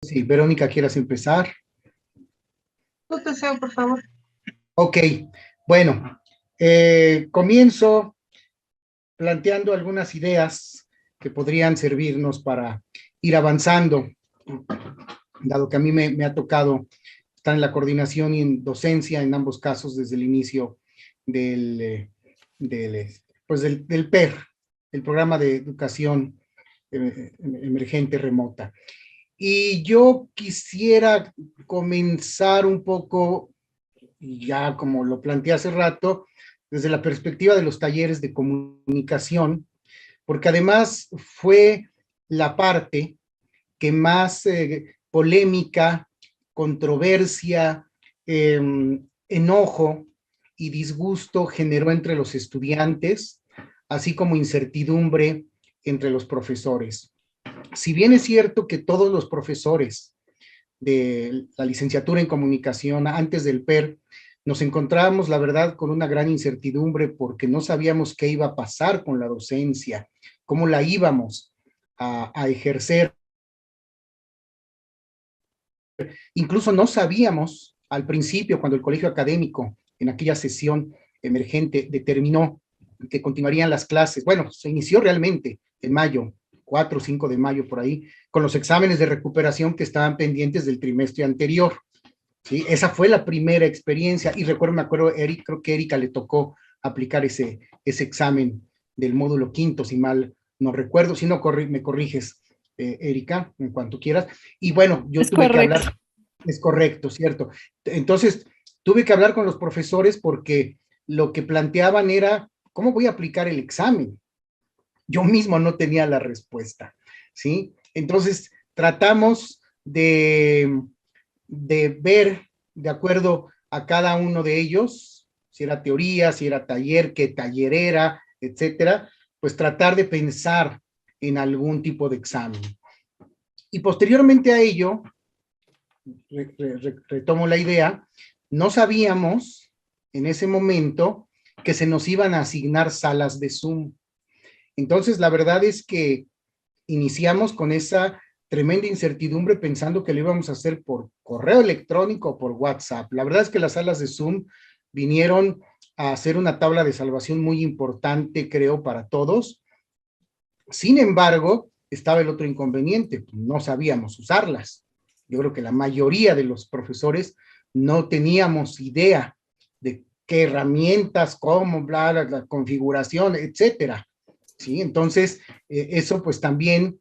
Si Verónica, ¿quieras empezar? Tu deseo, por favor. Ok, bueno, comienzo planteando algunas ideas que podrían servirnos para ir avanzando, dado que a mí me ha tocado estar en la coordinación y en docencia en ambos casos desde el inicio del, del PER, el Programa de Educación Emergente Remota. Y yo quisiera comenzar un poco, ya como lo planteé hace rato, desde la perspectiva de los talleres de comunicación, porque además fue la parte que más polémica, controversia, eh, enojo y disgusto generó entre los estudiantes, así como incertidumbre entre los profesores. Si bien es cierto que todos los profesores de la licenciatura en comunicación antes del PER nos encontrábamos, la verdad, con una gran incertidumbre porque no sabíamos qué iba a pasar con la docencia, cómo la íbamos a ejercer. Incluso no sabíamos al principio, cuando el colegio académico en aquella sesión emergente determinó que continuarían las clases. Bueno, se inició realmente en mayo, 4 o 5 de mayo por ahí, con los exámenes de recuperación que estaban pendientes del trimestre anterior. ¿Sí? Esa fue la primera experiencia y recuerdo, me acuerdo, Eric, creo que a Erika le tocó aplicar ese examen del módulo quinto, si mal no recuerdo, si no me corriges, Erika, en cuanto quieras. Y bueno, yo Es tuve que correcto. hablar, es correcto, ¿cierto? Entonces, tuve que hablar con los profesores porque lo que planteaban era, ¿cómo voy a aplicar el examen? Yo mismo no tenía la respuesta, ¿sí? Entonces, tratamos de ver, de acuerdo a cada uno de ellos, si era teoría, si era taller, qué taller era, etcétera, pues tratar de pensar en algún tipo de examen. Y posteriormente a ello, retomo la idea, no sabíamos en ese momento que se nos iban a asignar salas de Zoom. Entonces, la verdad es que iniciamos con esa tremenda incertidumbre pensando que lo íbamos a hacer por correo electrónico o por WhatsApp. La verdad es que las salas de Zoom vinieron a hacer una tabla de salvación muy importante, creo, para todos. Sin embargo, estaba el otro inconveniente, no sabíamos usarlas. Yo creo que la mayoría de los profesores no teníamos idea de qué herramientas, cómo, bla, la configuración, etcétera. ¿Sí? Entonces, eso pues también,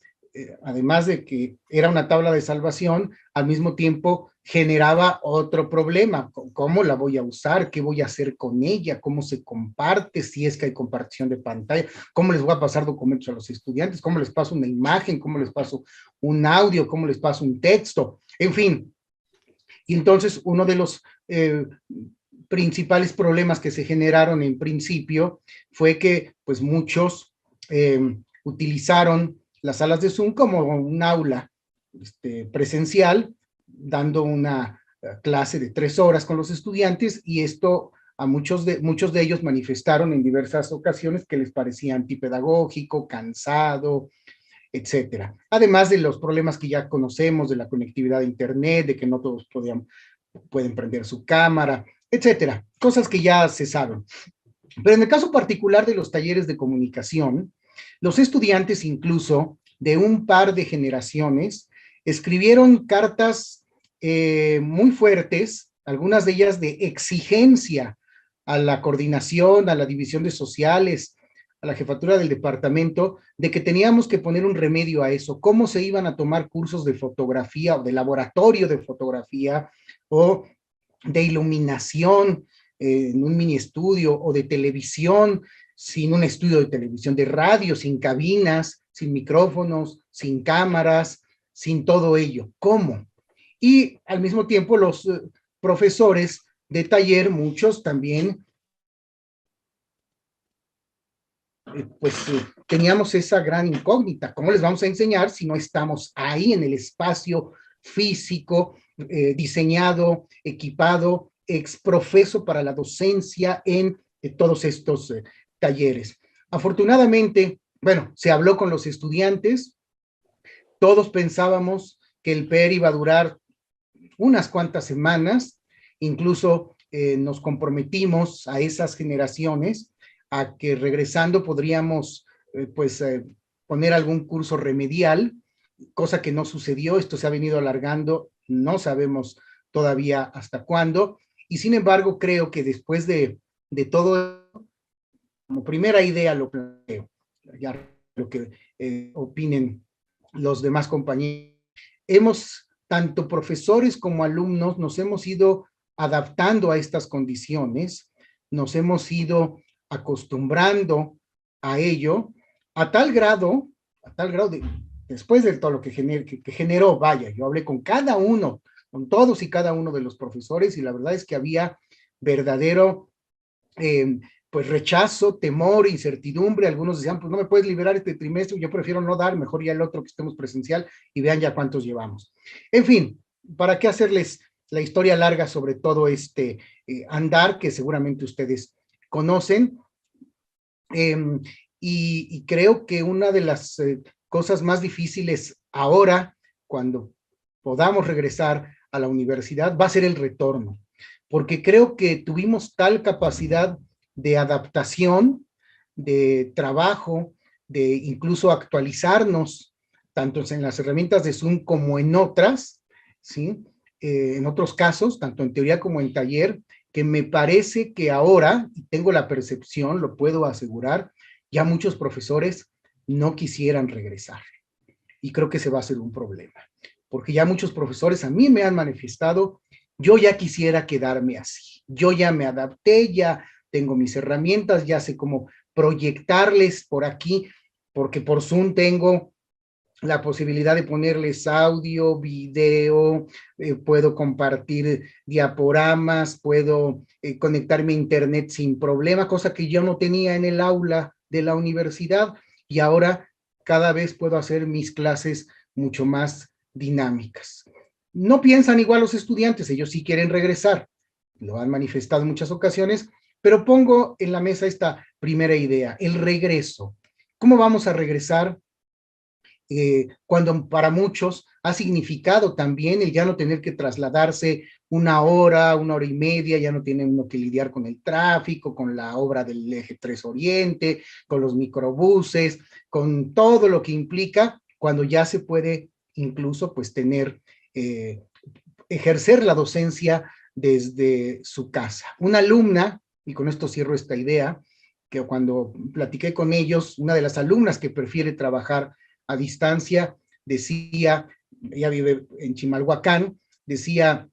además de que era una tabla de salvación, al mismo tiempo generaba otro problema. ¿Cómo la voy a usar? ¿Qué voy a hacer con ella? ¿Cómo se comparte? Si es que hay compartición de pantalla. ¿Cómo les voy a pasar documentos a los estudiantes? ¿Cómo les paso una imagen? ¿Cómo les paso un audio? ¿Cómo les paso un texto? En fin. Y entonces uno de los principales problemas que se generaron en principio fue que pues muchos utilizaron las salas de Zoom como un aula presencial, dando una clase de 3 horas con los estudiantes, y esto a muchos de ellos manifestaron en diversas ocasiones que les parecía antipedagógico, cansado, etcétera. Además de los problemas que ya conocemos de la conectividad a internet, de que no todos pueden prender su cámara, etcétera. Cosas que ya se saben. Pero en el caso particular de los talleres de comunicación, los estudiantes incluso de un par de generaciones escribieron cartas muy fuertes, algunas de ellas de exigencia a la coordinación, a la división de sociales, a la jefatura del departamento, de que teníamos que poner un remedio a eso, cómo se iban a tomar cursos de fotografía o de laboratorio de fotografía o de iluminación en un mini estudio o de televisión, sin un estudio de televisión, de radio, sin cabinas, sin micrófonos, sin cámaras, sin todo ello. ¿Cómo? Y al mismo tiempo los profesores de taller, muchos también, teníamos esa gran incógnita. ¿Cómo les vamos a enseñar si no estamos ahí en el espacio físico, diseñado, equipado, exprofeso para la docencia en todos estos talleres? Afortunadamente, bueno, se habló con los estudiantes, todos pensábamos que el PER iba a durar unas cuantas semanas, incluso nos comprometimos a esas generaciones a que regresando podríamos poner algún curso remedial, cosa que no sucedió. Esto se ha venido alargando, no sabemos todavía hasta cuándo, y sin embargo creo que después de todo, como primera idea lo planteo, ya lo que opinen los demás compañeros, tanto profesores como alumnos, nos hemos ido adaptando a estas condiciones, nos hemos ido acostumbrando a ello, a tal grado después de todo lo que generó, vaya, yo hablé con cada uno, con todos y cada uno de los profesores, y la verdad es que había verdadero pues rechazo, temor, incertidumbre. Algunos decían, pues no me puedes liberar este trimestre, yo prefiero no dar, mejor ya el otro que estemos presencial y vean ya cuántos llevamos. En fin, ¿para qué hacerles la historia larga sobre todo este andar que seguramente ustedes conocen? Y creo que una de las cosas más difíciles ahora, cuando podamos regresar a la universidad, va a ser el retorno, porque creo que tuvimos tal capacidad de adaptación, de trabajo, de incluso actualizarnos, tanto en las herramientas de Zoom como en otras, ¿sí? En otros casos, tanto en teoría como en taller, que me parece que ahora, y tengo la percepción, lo puedo asegurar, ya muchos profesores no quisieran regresar. Y creo que ese va a ser un problema, porque ya muchos profesores a mí me han manifestado, yo ya quisiera quedarme así, yo ya me adapté, ya tengo mis herramientas, ya sé cómo proyectarles por aquí, porque por Zoom tengo la posibilidad de ponerles audio, video, puedo compartir diaporamas, puedo conectarme a internet sin problema, cosa que yo no tenía en el aula de la universidad, y ahora cada vez puedo hacer mis clases mucho más dinámicas. No piensan igual los estudiantes, ellos sí quieren regresar, lo han manifestado en muchas ocasiones, pero pongo en la mesa esta primera idea, el regreso. ¿Cómo vamos a regresar? Cuando para muchos ha significado también el ya no tener que trasladarse una hora y media, ya no tiene uno que lidiar con el tráfico, con la obra del Eje 3 Oriente, con los microbuses, con todo lo que implica, cuando ya se puede incluso pues tener, ejercer la docencia desde su casa. Una alumna, y con esto cierro esta idea, que cuando platiqué con ellos, una de las alumnas que prefiere trabajar a distancia, decía, ella vive en Chimalhuacán, decía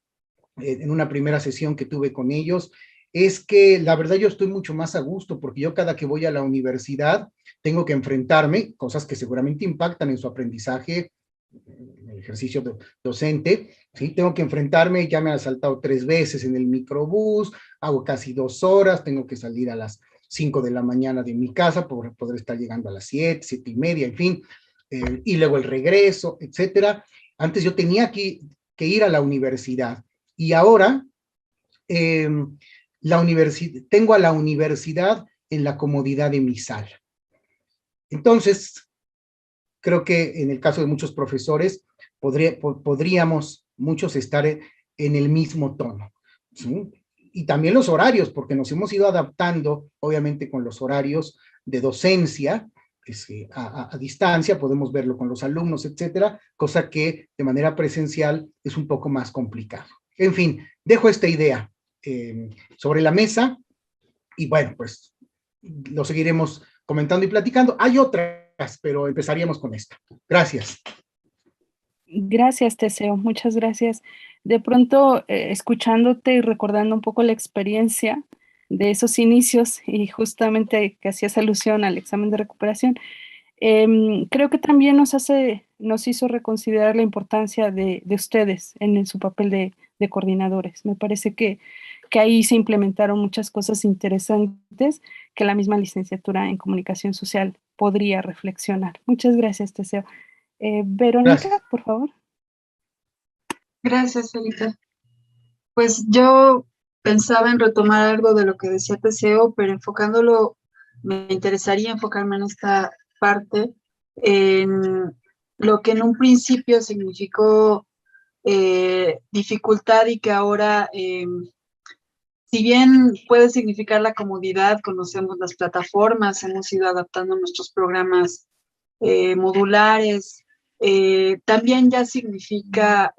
en una primera sesión que tuve con ellos, es que la verdad yo estoy mucho más a gusto, porque yo cada que voy a la universidad tengo que enfrentarme, cosas que seguramente impactan en su aprendizaje, en el ejercicio docente, ¿sí? Tengo que enfrentarme, ya me han asaltado 3 veces en el microbús, hago casi 2 horas, tengo que salir a las 5 de la mañana de mi casa por poder estar llegando a las 7, 7 y media, en fin, y luego el regreso, etcétera. Antes yo tenía que ir a la universidad, y ahora tengo a la universidad en la comodidad de mi sala. Entonces, creo que en el caso de muchos profesores, podríamos muchos estar en el mismo tono, ¿sí? Y también los horarios, porque nos hemos ido adaptando, obviamente, con los horarios de docencia, a distancia, podemos verlo con los alumnos, etcétera, cosa que de manera presencial es un poco más complicado. En fin, dejo esta idea sobre la mesa, y bueno, pues lo seguiremos comentando y platicando. Hay otras, pero empezaríamos con esta. Gracias. Gracias, Teseo, muchas gracias. De pronto, escuchándote y recordando un poco la experiencia de esos inicios y justamente que hacías alusión al examen de recuperación, creo que también nos hizo reconsiderar la importancia de ustedes en su papel de coordinadores. Me parece que ahí se implementaron muchas cosas interesantes que la misma licenciatura en comunicación social podría reflexionar. Muchas gracias, Teseo. Verónica, Gracias. por favor. Gracias, Elita. Pues yo pensaba en retomar algo de lo que decía Teseo, pero enfocándolo, me interesaría enfocarme en esta parte, en lo que en un principio significó dificultad y que ahora, si bien puede significar la comodidad, conocemos las plataformas, hemos ido adaptando nuestros programas modulares, también ya significa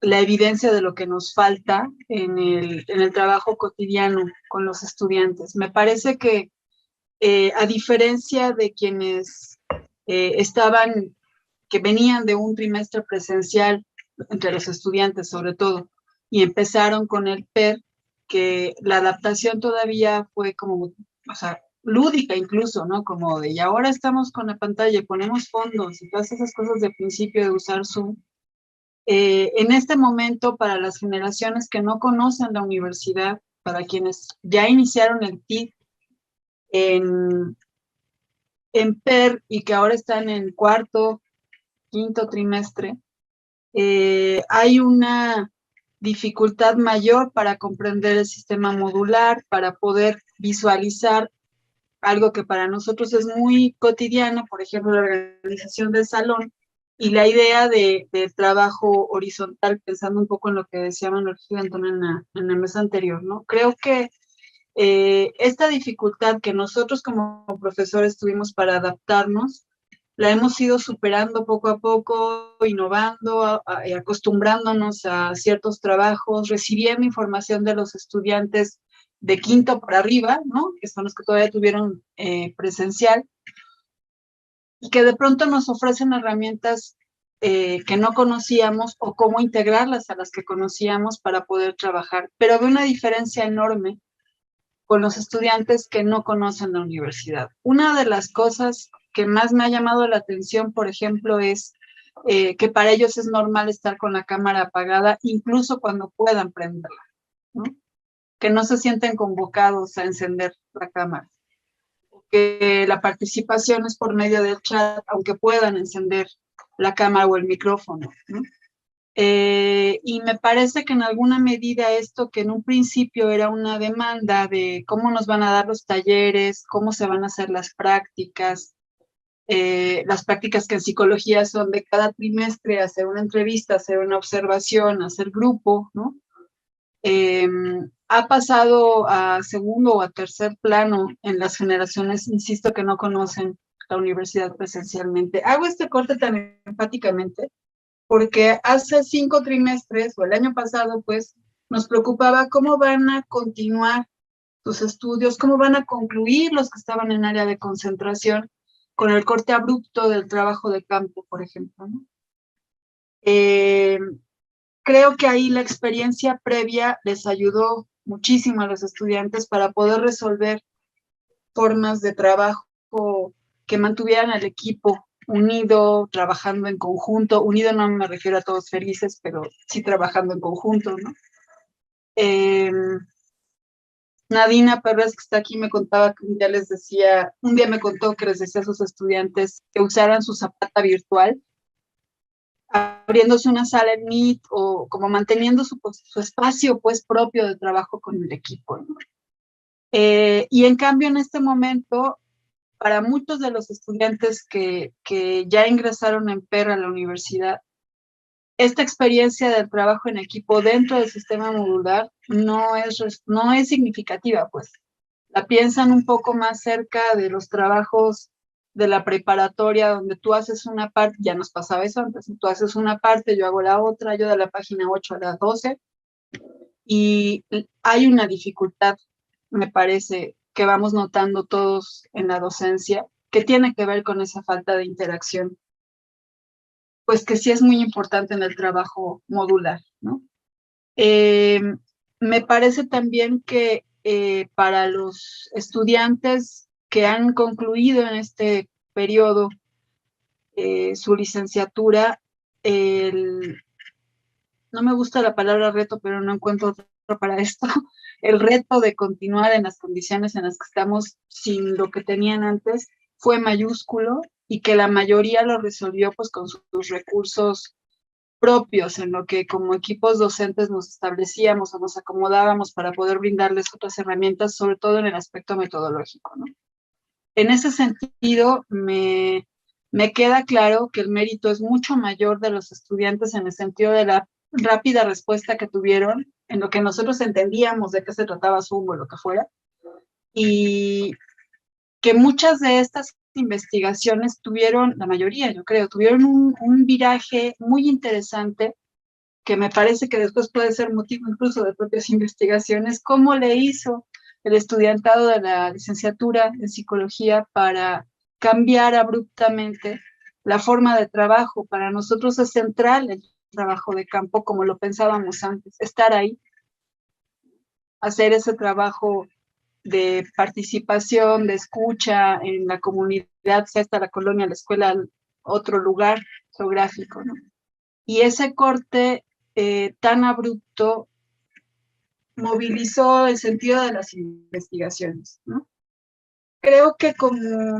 la evidencia de lo que nos falta en el trabajo cotidiano con los estudiantes. Me parece que a diferencia de quienes que venían de un trimestre presencial, entre los estudiantes sobre todo, y empezaron con el PER, que la adaptación todavía fue como, o sea, lúdica incluso, ¿no? Como de, y ahora estamos con la pantalla, ponemos fondos y todas esas cosas de principio de usar Zoom. En este momento, para las generaciones que no conocen la universidad, para quienes ya iniciaron el TIC en PER y que ahora están en cuarto, quinto trimestre, hay una dificultad mayor para comprender el sistema modular, para poder visualizar algo que para nosotros es muy cotidiano, por ejemplo, la organización del salón y la idea de trabajo horizontal, pensando un poco en lo que decía Manuel Gigantón en la mesa anterior, ¿no? Creo que esta dificultad que nosotros como profesores tuvimos para adaptarnos, la hemos ido superando poco a poco, innovando, acostumbrándonos a ciertos trabajos, recibiendo información de los estudiantes de quinto para arriba, ¿no? Que son los que todavía tuvieron presencial, y que de pronto nos ofrecen herramientas que no conocíamos o cómo integrarlas a las que conocíamos para poder trabajar. Pero hay una diferencia enorme con los estudiantes que no conocen la universidad. Una de las cosas que más me ha llamado la atención, por ejemplo, es que para ellos es normal estar con la cámara apagada, incluso cuando puedan prenderla, ¿no? Que no se sienten convocados a encender la cámara, que la participación es por medio del chat, aunque puedan encender la cámara o el micrófono, ¿no? Y me parece que en alguna medida esto que en un principio era una demanda de cómo nos van a dar los talleres, cómo se van a hacer las prácticas que en psicología son de cada trimestre, hacer una entrevista, hacer una observación, hacer grupo, ¿no? Ha pasado a segundo o a tercer plano en las generaciones, insisto, que no conocen la universidad presencialmente. Hago este corte tan enfáticamente porque hace 5 trimestres, o el año pasado, pues, nos preocupaba cómo van a continuar sus estudios, cómo van a concluir los que estaban en área de concentración con el corte abrupto del trabajo de campo, por ejemplo, ¿no? Creo que ahí la experiencia previa les ayudó muchísimo a los estudiantes para poder resolver formas de trabajo que mantuvieran al equipo unido, trabajando en conjunto. Unido no me refiero a todos felices, pero sí trabajando en conjunto, ¿no? Nadina Pérez, que está aquí, me contaba que un día me contó que les decía a sus estudiantes que usaran su zapata virtual, abriéndose una sala en Meet o como manteniendo su espacio pues propio de trabajo con el equipo, ¿no? Y en cambio en este momento, para muchos de los estudiantes que ya ingresaron en PER a la universidad, esta experiencia del trabajo en equipo dentro del sistema modular no es significativa, pues. La piensan un poco más cerca de los trabajos de la preparatoria, donde tú haces una parte, ya nos pasaba eso antes, tú haces una parte, yo hago la otra, yo de la página 8 a la 12, y hay una dificultad, me parece, que vamos notando todos en la docencia, que tiene que ver con esa falta de interacción, pues que sí es muy importante en el trabajo modular, ¿no? Me parece también que para los estudiantes que han concluido en este periodo su licenciatura, no me gusta la palabra reto, pero no encuentro otro para esto, el reto de continuar en las condiciones en las que estamos sin lo que tenían antes fue mayúsculo y que la mayoría lo resolvió pues con sus recursos propios, en lo que como equipos docentes nos establecíamos o nos acomodábamos para poder brindarles otras herramientas, sobre todo en el aspecto metodológico, ¿no? En ese sentido, me me queda claro que el mérito es mucho mayor de los estudiantes en el sentido de la rápida respuesta que tuvieron en lo que nosotros entendíamos de qué se trataba Zoom o lo que fuera, y que muchas de estas investigaciones tuvieron, la mayoría yo creo, tuvieron un viraje muy interesante que me parece que después puede ser motivo incluso de propias investigaciones, cómo le hizo el estudiantado de la licenciatura en psicología para cambiar abruptamente la forma de trabajo. Para nosotros es central el trabajo de campo como lo pensábamos antes, estar ahí, hacer ese trabajo de participación, de escucha en la comunidad, sea hasta la colonia, la escuela, otro lugar geográfico, ¿no? Y ese corte tan abrupto movilizó el sentido de las investigaciones, ¿no? Creo que como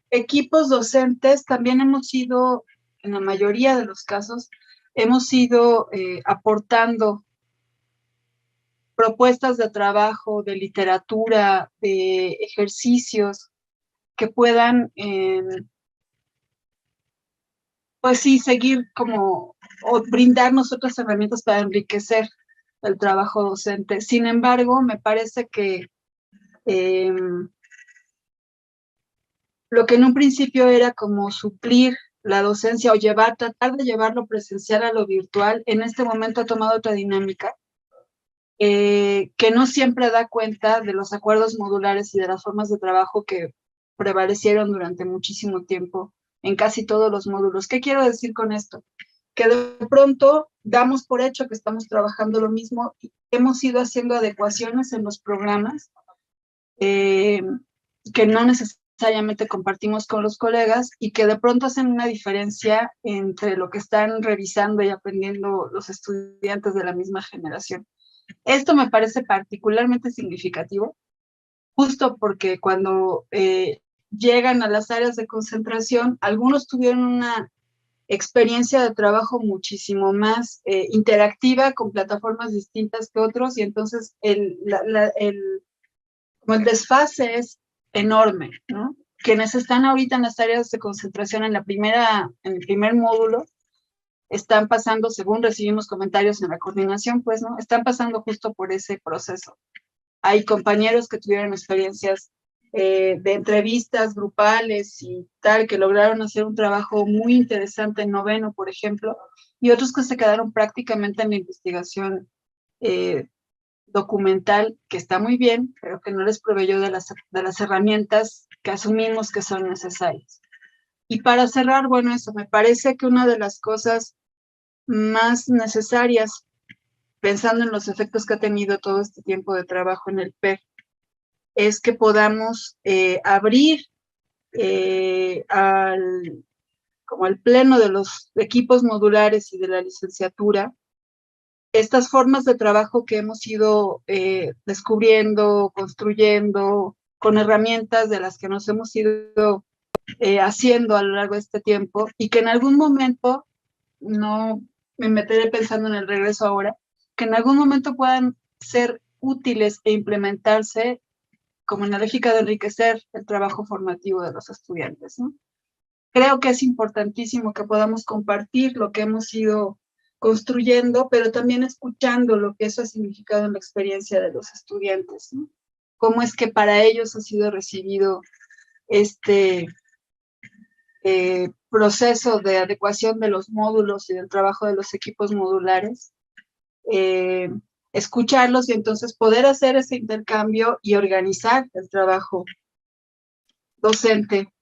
equipos docentes también hemos ido, en la mayoría de los casos, hemos ido aportando propuestas de trabajo, de literatura, de ejercicios que puedan, pues sí, seguir como, o brindarnos otras herramientas para enriquecer el trabajo docente. Sin embargo, me parece que lo que en un principio era como suplir la docencia o tratar de llevar lo presencial a lo virtual, en este momento ha tomado otra dinámica que no siempre da cuenta de los acuerdos modulares y de las formas de trabajo que prevalecieron durante muchísimo tiempo en casi todos los módulos. ¿Qué quiero decir con esto? Que de pronto damos por hecho que estamos trabajando lo mismo y hemos ido haciendo adecuaciones en los programas que no necesariamente compartimos con los colegas y que de pronto hacen una diferencia entre lo que están revisando y aprendiendo los estudiantes de la misma generación. Esto me parece particularmente significativo, justo porque cuando llegan a las áreas de concentración, algunos tuvieron una experiencia de trabajo muchísimo más interactiva con plataformas distintas que otros y entonces como el desfase es enorme, ¿no? Quienes están ahorita en las áreas de concentración en el primer módulo están pasando, según recibimos comentarios en la coordinación, pues, ¿no? Están pasando justo por ese proceso. Hay compañeros que tuvieron experiencias de entrevistas grupales y tal, que lograron hacer un trabajo muy interesante en noveno, por ejemplo, y otros que se quedaron prácticamente en la investigación documental, que está muy bien, pero que no les proveyó de las herramientas que asumimos que son necesarias. Y para cerrar, bueno, eso, me parece que una de las cosas más necesarias, pensando en los efectos que ha tenido todo este tiempo de trabajo en el PER, es que podamos abrir como al pleno de los equipos modulares y de la licenciatura estas formas de trabajo que hemos ido descubriendo, construyendo, con herramientas de las que nos hemos ido haciendo a lo largo de este tiempo y que en algún momento, no me meteré pensando en el regreso ahora, que en algún momento puedan ser útiles e implementarse como en la lógica de enriquecer el trabajo formativo de los estudiantes, ¿no? Creo que es importantísimo que podamos compartir lo que hemos ido construyendo, pero también escuchando lo que eso ha significado en la experiencia de los estudiantes, ¿no? Cómo es que para ellos ha sido recibido este proceso de adecuación de los módulos y del trabajo de los equipos modulares, escucharlos y entonces poder hacer ese intercambio y organizar el trabajo docente,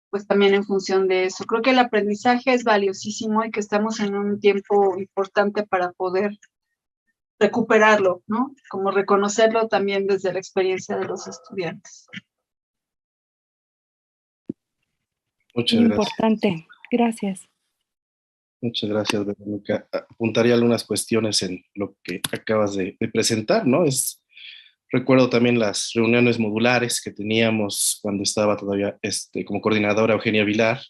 pues también en función de eso. Creo que el aprendizaje es valiosísimo y que estamos en un tiempo importante para poder recuperarlo, ¿no? Como reconocerlo también desde la experiencia de los estudiantes. Muchas gracias. Importante, gracias. Muchas gracias, Verónica. Apuntaría algunas cuestiones en lo que acabas de presentar, ¿no? Recuerdo también las reuniones modulares que teníamos cuando estaba todavía como coordinadora Eugenia Vilar,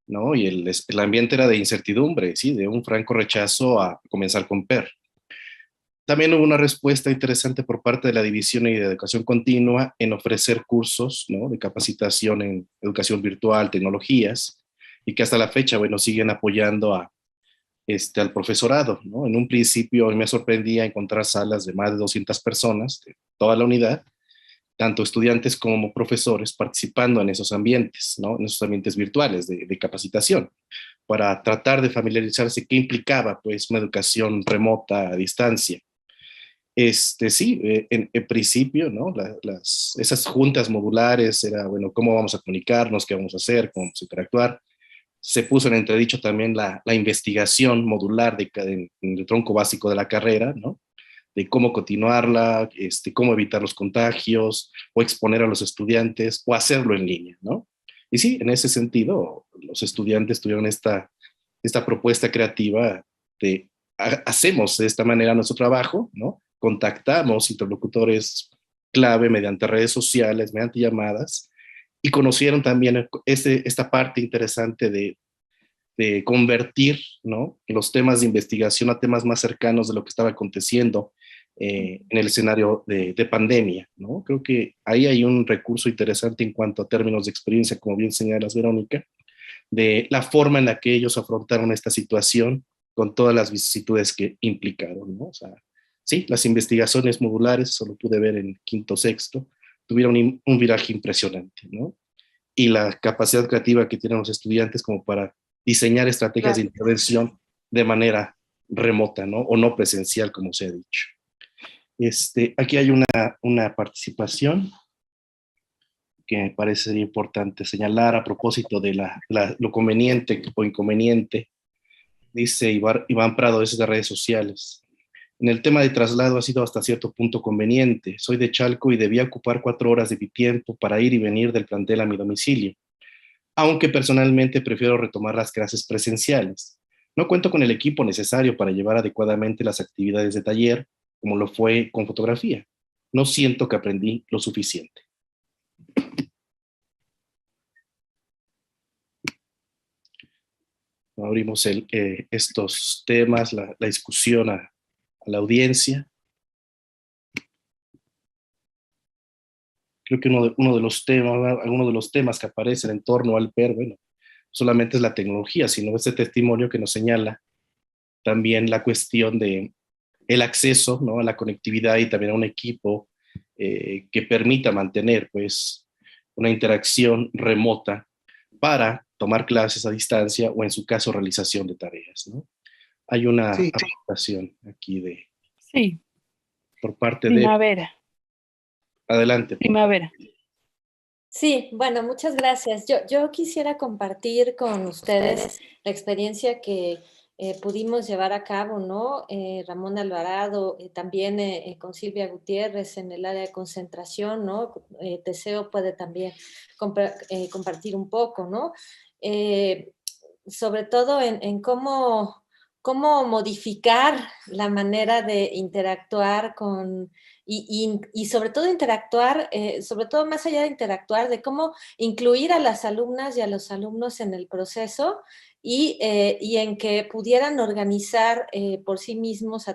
¿no? Y el ambiente era de incertidumbre, ¿sí? De un franco rechazo a comenzar con PER. También hubo una respuesta interesante por parte de la División de Educación Continua en ofrecer cursos, ¿no?, de capacitación en educación virtual, tecnologías, y que hasta la fecha, bueno, siguen apoyando al profesorado, ¿no? En un principio me sorprendía encontrar salas de más de 200 personas, de toda la unidad, tanto estudiantes como profesores participando en esos ambientes, ¿no?, en esos ambientes virtuales de capacitación, para tratar de familiarizarse qué implicaba, pues, una educación remota a distancia. Sí, en principio, ¿no? Esas juntas modulares era, bueno, ¿cómo vamos a comunicarnos? ¿Qué vamos a hacer? ¿Cómo vamos a interactuar? Se puso en entredicho también la investigación modular en el tronco básico de la carrera, ¿no? De cómo continuarla, cómo evitar los contagios, o exponer a los estudiantes, o hacerlo en línea, ¿no? Y sí, en ese sentido, los estudiantes tuvieron esta propuesta creativa de hacemos de esta manera nuestro trabajo, ¿no? Contactamos interlocutores clave mediante redes sociales, mediante llamadas, y conocieron también esta parte interesante de convertir, ¿no?, los temas de investigación a temas más cercanos de lo que estaba aconteciendo en el escenario de pandemia, ¿no? Creo que ahí hay un recurso interesante en cuanto a términos de experiencia, como bien señalas, Verónica, de la forma en la que ellos afrontaron esta situación con todas las vicisitudes que implicaron, ¿no? O sea, sí, las investigaciones modulares, eso lo pude ver en quinto, sexto, tuvieron un viraje impresionante, ¿no? Y la capacidad creativa que tienen los estudiantes como para diseñar estrategias de intervención de manera remota, ¿no? O no presencial, como se ha dicho. Aquí hay una participación que me parece importante señalar a propósito de lo conveniente o inconveniente. Dice Iván Prado, desde las redes sociales. En el tema de traslado ha sido hasta cierto punto conveniente. Soy de Chalco y debía ocupar 4 horas de mi tiempo para ir y venir del plantel a mi domicilio, aunque personalmente prefiero retomar las clases presenciales. No cuento con el equipo necesario para llevar adecuadamente las actividades de taller, como lo fue con fotografía. No siento que aprendí lo suficiente. Abrimos estos temas, la discusión a la audiencia. Creo que uno de los temas, algunos de los temas que aparecen en torno al PER, bueno, solamente es la tecnología, sino ese testimonio que nos señala también la cuestión de el acceso, ¿no?, a la conectividad y también a un equipo que permita mantener, pues, una interacción remota para tomar clases a distancia o, en su caso, realización de tareas, ¿no? Hay una aportación aquí Sí. por parte Primavera. Adelante. Primavera. Sí, bueno, muchas gracias. Yo quisiera compartir con ustedes la experiencia que pudimos llevar a cabo, ¿no? Ramón Alvarado, también con Silvia Gutiérrez en el área de concentración, ¿no? Teseo puede también compartir un poco, ¿no? Sobre todo en cómo modificar la manera de interactuar y sobre todo interactuar, sobre todo más allá de interactuar, de cómo incluir a las alumnas y a los alumnos en el proceso y en que pudieran organizar por sí mismos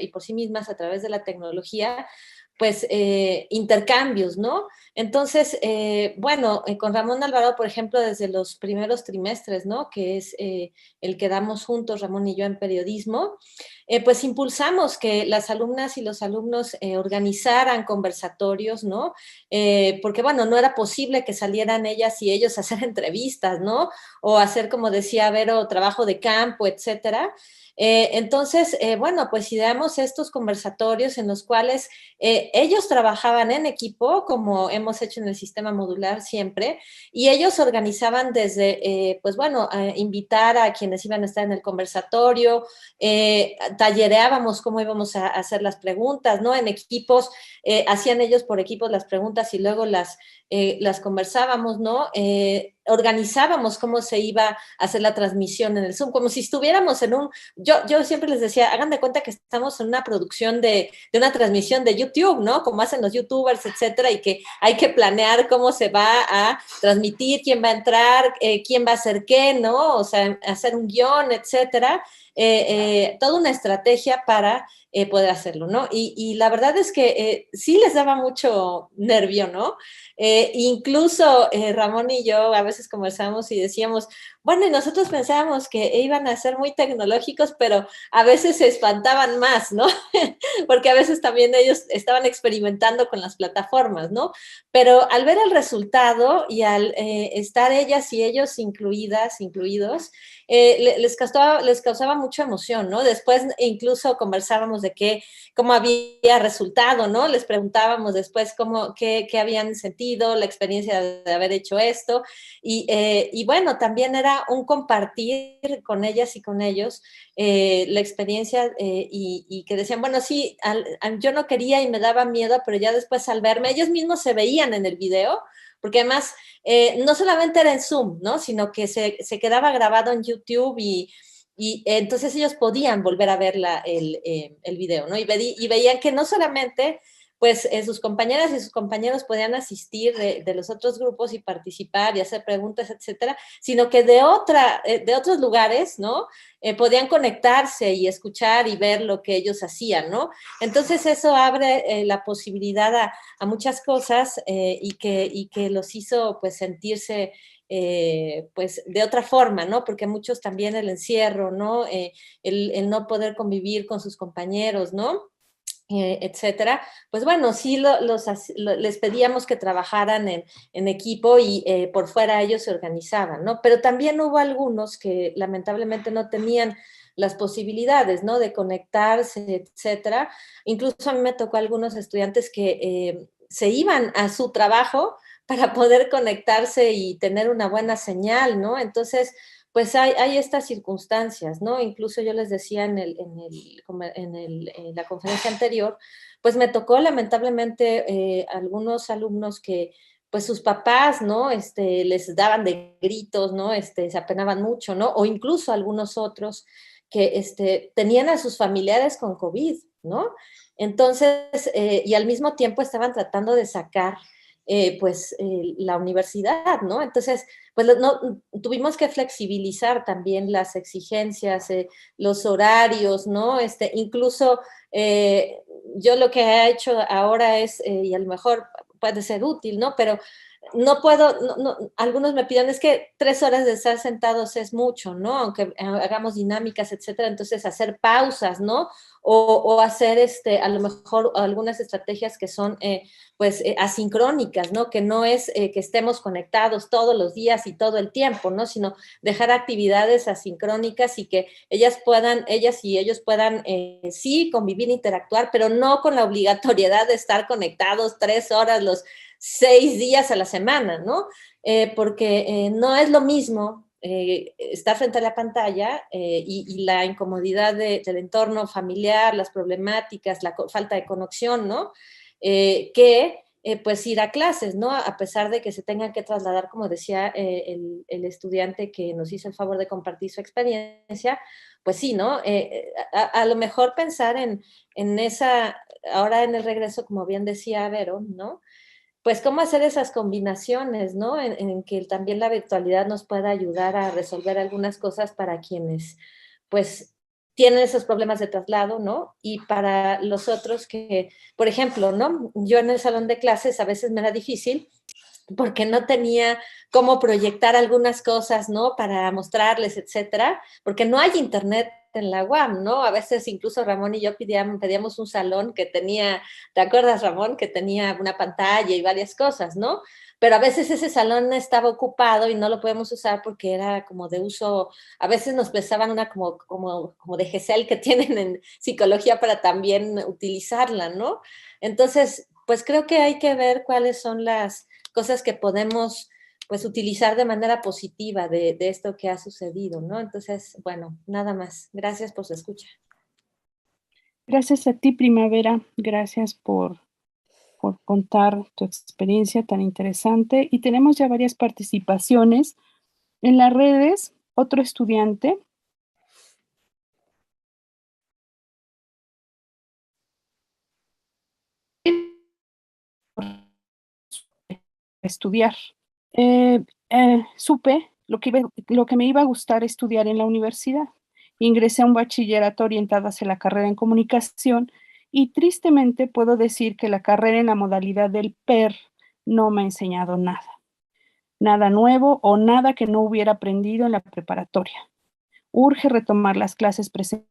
y por sí mismas a través de la tecnología, pues intercambios, ¿no? Entonces, bueno, con Ramón Alvarado, por ejemplo, desde los primeros trimestres, ¿no?, que es el que damos juntos, Ramón y yo, en periodismo, pues impulsamos que las alumnas y los alumnos organizaran conversatorios, ¿no? Porque, bueno, no era posible que salieran ellas y ellos a hacer entrevistas, ¿no? O hacer, como decía Vero, trabajo de campo, etcétera. Entonces, bueno, pues ideamos estos conversatorios en los cuales ellos trabajaban en equipo, como hemos hecho en el sistema modular siempre, y ellos organizaban desde, pues bueno, invitar a quienes iban a estar en el conversatorio, tallereábamos cómo íbamos a hacer las preguntas, ¿no? En equipos, hacían ellos por equipos las preguntas y luego las las conversábamos, ¿no? Organizábamos cómo se iba a hacer la transmisión en el Zoom, como si estuviéramos en un, yo siempre les decía, hagan de cuenta que estamos en una producción de una transmisión de YouTube, ¿no? Como hacen los YouTubers, etcétera, y que hay que planear cómo se va a transmitir, quién va a entrar, quién va a hacer qué, ¿no? O sea, hacer un guión, etcétera. Toda una estrategia para poder hacerlo, ¿no? Y la verdad es que sí les daba mucho nervio, ¿no? Incluso Ramón y yo a veces conversábamos y decíamos, bueno, y nosotros pensábamos que iban a ser muy tecnológicos, pero a veces se espantaban más, ¿no? Porque a veces también ellos estaban experimentando con las plataformas, ¿no? Pero al ver el resultado y al estar ellas y ellos incluidos, les causaba mucha emoción, ¿no? Después incluso conversábamos de cómo había resultado, ¿no? Les preguntábamos después qué habían sentido, la experiencia de haber hecho esto, y bueno, también era un compartir con ellas y con ellos la experiencia y que decían, bueno, sí, yo no quería y me daba miedo, pero ya después al verme, ellos mismos se veían en el video, porque además no solamente era en Zoom, ¿no? Sino que se quedaba grabado en YouTube y entonces ellos podían volver a ver el video, ¿no? Y veían que no solamente pues sus compañeras y sus compañeros podían asistir de los otros grupos y participar y hacer preguntas, etcétera, sino que de otros lugares, ¿no? Podían conectarse y escuchar y ver lo que ellos hacían, ¿no? Entonces eso abre la posibilidad a muchas cosas y que los hizo pues sentirse pues de otra forma, ¿no? Porque muchos también el encierro, ¿no? El no poder convivir con sus compañeros, ¿no? Etcétera, pues bueno, sí les pedíamos que trabajaran en equipo y por fuera ellos se organizaban, ¿no? Pero también hubo algunos que lamentablemente no tenían las posibilidades, ¿no? De conectarse, etcétera. Incluso a mí me tocó algunos estudiantes que se iban a su trabajo para poder conectarse y tener una buena señal, ¿no? Entonces, pues hay estas circunstancias, ¿no? Incluso yo les decía en la conferencia anterior, pues me tocó lamentablemente algunos alumnos que pues sus papás, ¿no? Les daban de gritos, ¿no? Se apenaban mucho, ¿no? O incluso algunos otros que tenían a sus familiares con COVID, ¿no? Entonces, y al mismo tiempo estaban tratando de sacar la universidad, ¿no? Entonces, pues no, tuvimos que flexibilizar también las exigencias, los horarios, ¿no? Incluso yo lo que he hecho ahora es, y a lo mejor puede ser útil, ¿no? Pero no puedo, algunos me piden, es que 3 horas de estar sentados es mucho, ¿no? Aunque hagamos dinámicas, etcétera, entonces hacer pausas, ¿no? O hacer a lo mejor algunas estrategias que son asincrónicas, ¿no? Que no es que estemos conectados todos los días y todo el tiempo, ¿no? Sino dejar actividades asincrónicas y que ellas y ellos puedan sí convivir, interactuar, pero no con la obligatoriedad de estar conectados 3 horas los 6 días a la semana, ¿no? Porque no es lo mismo estar frente a la pantalla y la incomodidad del entorno familiar, las problemáticas, la falta de conexión, ¿no? Pues ir a clases, ¿no? A pesar de que se tengan que trasladar, como decía el estudiante que nos hizo el favor de compartir su experiencia, pues sí, ¿no? A lo mejor pensar en esa, ahora en el regreso, como bien decía Vero, ¿no? Pues cómo hacer esas combinaciones, ¿no? En que también la virtualidad nos pueda ayudar a resolver algunas cosas para quienes, pues, tienen esos problemas de traslado, ¿no? Y para los otros que, por ejemplo, ¿no? Yo en el salón de clases a veces me era difícil porque no tenía cómo proyectar algunas cosas, ¿no? Para mostrarles, etcétera, porque no hay internet en la UAM, ¿no? A veces incluso Ramón y yo pedíamos un salón que tenía, ¿te acuerdas, Ramón? Que tenía una pantalla y varias cosas, ¿no? Pero a veces ese salón estaba ocupado y no lo podemos usar porque era como de uso, a veces nos prestaban una como de GESEL que tienen en psicología para también utilizarla, ¿no? Entonces, pues creo que hay que ver cuáles son las cosas que podemos pues utilizar de manera positiva de esto que ha sucedido, ¿no? Entonces, bueno, nada más. Gracias por su escucha. Gracias a ti, Primavera. Gracias por por contar tu experiencia tan interesante. Y tenemos ya varias participaciones en las redes. Otro estudiante estudiar. Supe lo que me iba a gustar estudiar en la universidad. Ingresé a un bachillerato orientado hacia la carrera en comunicación y tristemente puedo decir que la carrera en la modalidad del PER no me ha enseñado nada. Nada nuevo o nada que no hubiera aprendido en la preparatoria. Urge retomar las clases presenciales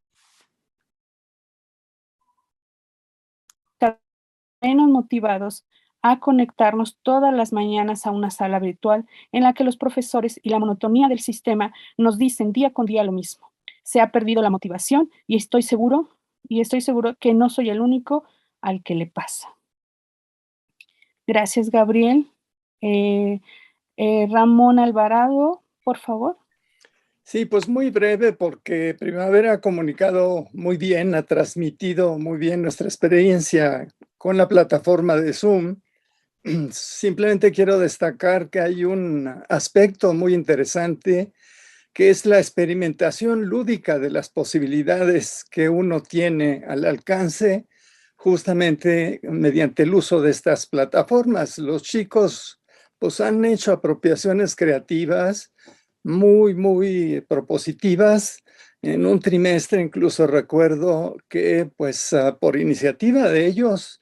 menos motivados a conectarnos todas las mañanas a una sala virtual en la que los profesores y la monotonía del sistema nos dicen día con día lo mismo. Se ha perdido la motivación y estoy seguro que no soy el único al que le pasa. Gracias, Gabriel. Ramón Alvarado, por favor. Sí, pues muy breve porque Primavera ha comunicado muy bien, ha transmitido muy bien nuestra experiencia con la plataforma de Zoom. Simplemente quiero destacar que hay un aspecto muy interesante que es la experimentación lúdica de las posibilidades que uno tiene al alcance justamente mediante el uso de estas plataformas. Los chicos pues han hecho apropiaciones creativas muy propositivas. En un trimestre incluso recuerdo que pues por iniciativa de ellos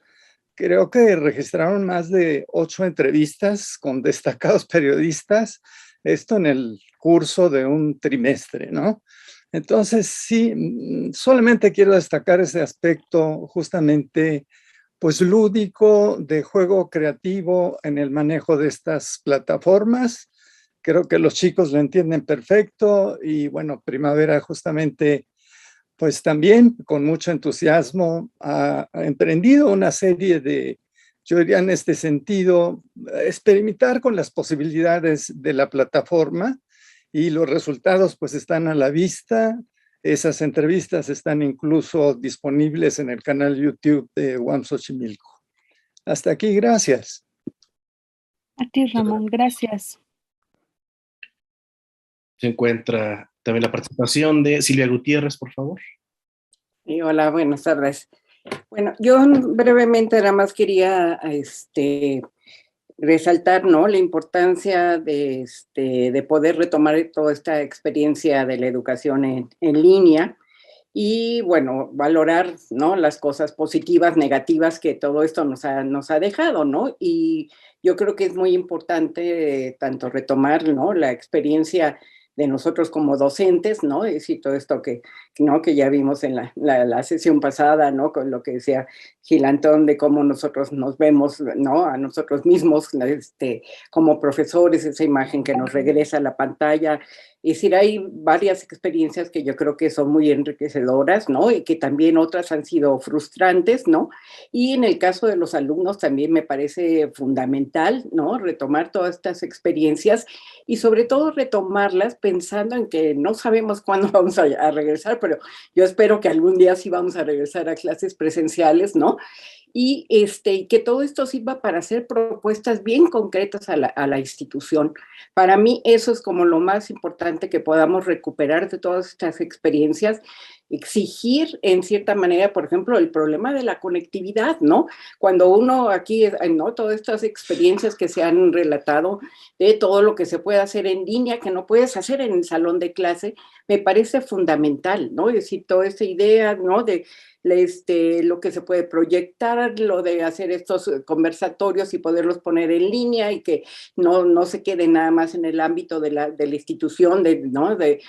creo que registraron más de 8 entrevistas con destacados periodistas, esto en el curso de un trimestre, ¿no? Entonces, sí, solamente quiero destacar ese aspecto justamente, pues lúdico, de juego creativo en el manejo de estas plataformas. Creo que los chicos lo entienden perfecto y bueno, Primavera justamente pues también con mucho entusiasmo ha emprendido una serie de, yo diría en este sentido, experimentar con las posibilidades de la plataforma y los resultados pues están a la vista. Esas entrevistas están incluso disponibles en el canal YouTube de UAM Xochimilco. Hasta aquí, gracias. A ti, Ramón, gracias. Se encuentra también la participación de Silvia Gutiérrez, por favor. Y hola, buenas tardes. Bueno, yo brevemente nada más quería resaltar, ¿no?, la importancia de poder retomar toda esta experiencia de la educación en línea y, bueno, valorar, ¿no?, las cosas positivas, negativas que todo esto nos ha dejado, ¿no? Y yo creo que es muy importante tanto retomar, ¿no?, la experiencia de nosotros como docentes, ¿no? Es decir, todo esto ¿no?, que ya vimos en la sesión pasada, ¿no?, con lo que decía Gil Antón de cómo nosotros nos vemos, ¿no?, a nosotros mismos como profesores, esa imagen que nos regresa a la pantalla. Es decir, hay varias experiencias que yo creo que son muy enriquecedoras, ¿no?, y que también otras han sido frustrantes, ¿no? Y en el caso de los alumnos también me parece fundamental, ¿no?, retomar todas estas experiencias y sobre todo retomarlas pensando en que no sabemos cuándo vamos a regresar, pero yo espero que algún día sí vamos a regresar a clases presenciales, ¿no? Y que todo esto sirva para hacer propuestas bien concretas a la institución. Para mí eso es como lo más importante, que podamos recuperar de todas estas experiencias, exigir en cierta manera, por ejemplo, el problema de la conectividad, ¿no? Cuando uno aquí, ¿no?, todas estas experiencias que se han relatado de todo lo que se puede hacer en línea, que no puedes hacer en el salón de clase, me parece fundamental, ¿no? Es decir, toda esta idea, ¿no?, de lo que se puede proyectar, lo de hacer estos conversatorios y poderlos poner en línea y que no se quede nada más en el ámbito de la institución, ¿no?, de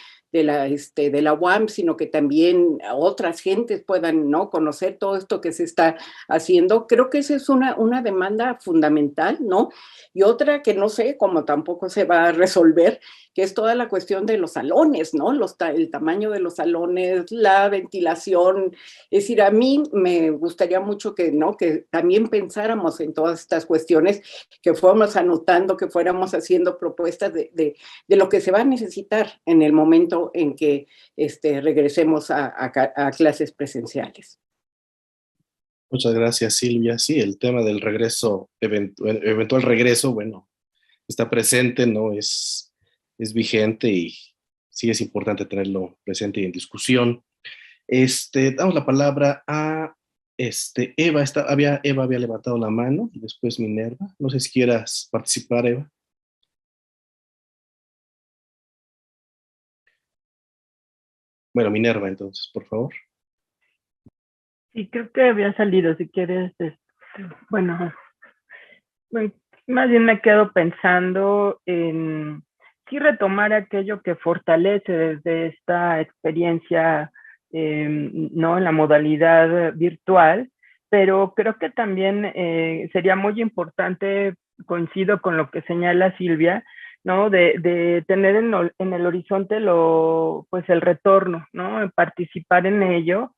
la UAM, sino que también otras gentes puedan, ¿no?, conocer todo esto que se está haciendo. Creo que esa es una demanda fundamental, ¿no? Y otra que no sé cómo tampoco se va a resolver, que es toda la cuestión de los salones, ¿no? El tamaño de los salones, la ventilación. Es decir, a mí me gustaría mucho que, ¿no?, que también pensáramos en todas estas cuestiones, que fuéramos anotando, que fuéramos haciendo propuestas de lo que se va a necesitar en el momento en que regresemos a clases presenciales. Muchas gracias, Silvia. Sí, el tema del regreso, eventual regreso, bueno, está presente, ¿no? Es vigente y sí es importante tenerlo presente y en discusión. Damos la palabra a Eva. Eva había levantado la mano y después Minerva. No sé si quieras participar, Eva. Bueno, Minerva, entonces, por favor. Sí, creo que había salido, si quieres, bueno, más bien me quedo pensando en sí retomar aquello que fortalece desde esta experiencia, ¿no? En la modalidad virtual, pero creo que también sería muy importante, coincido con lo que señala Silvia, ¿no? De tener en el horizonte pues el retorno, ¿no? Participar en ello,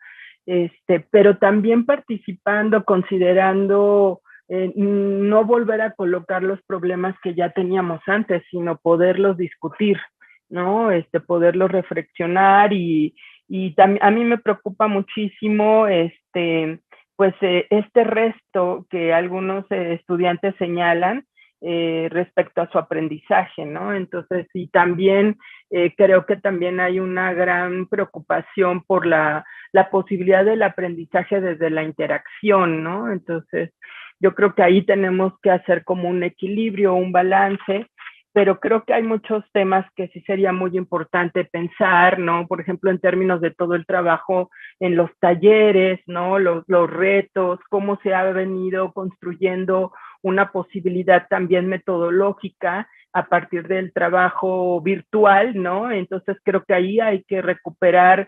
pero también participando, considerando no volver a colocar los problemas que ya teníamos antes, sino poderlos discutir, ¿no? Poderlos reflexionar y a mí me preocupa muchísimo pues este resto que algunos estudiantes señalan respecto a su aprendizaje, ¿no? Entonces, y también creo que también hay una gran preocupación por la posibilidad del aprendizaje desde la interacción, ¿no? Entonces, yo creo que ahí tenemos que hacer como un equilibrio, un balance, pero creo que hay muchos temas que sí sería muy importante pensar, ¿no? Por ejemplo, en términos de todo el trabajo en los talleres, ¿no? Los retos, cómo se ha venido construyendo una posibilidad también metodológica a partir del trabajo virtual, ¿no? Entonces creo que ahí hay que recuperar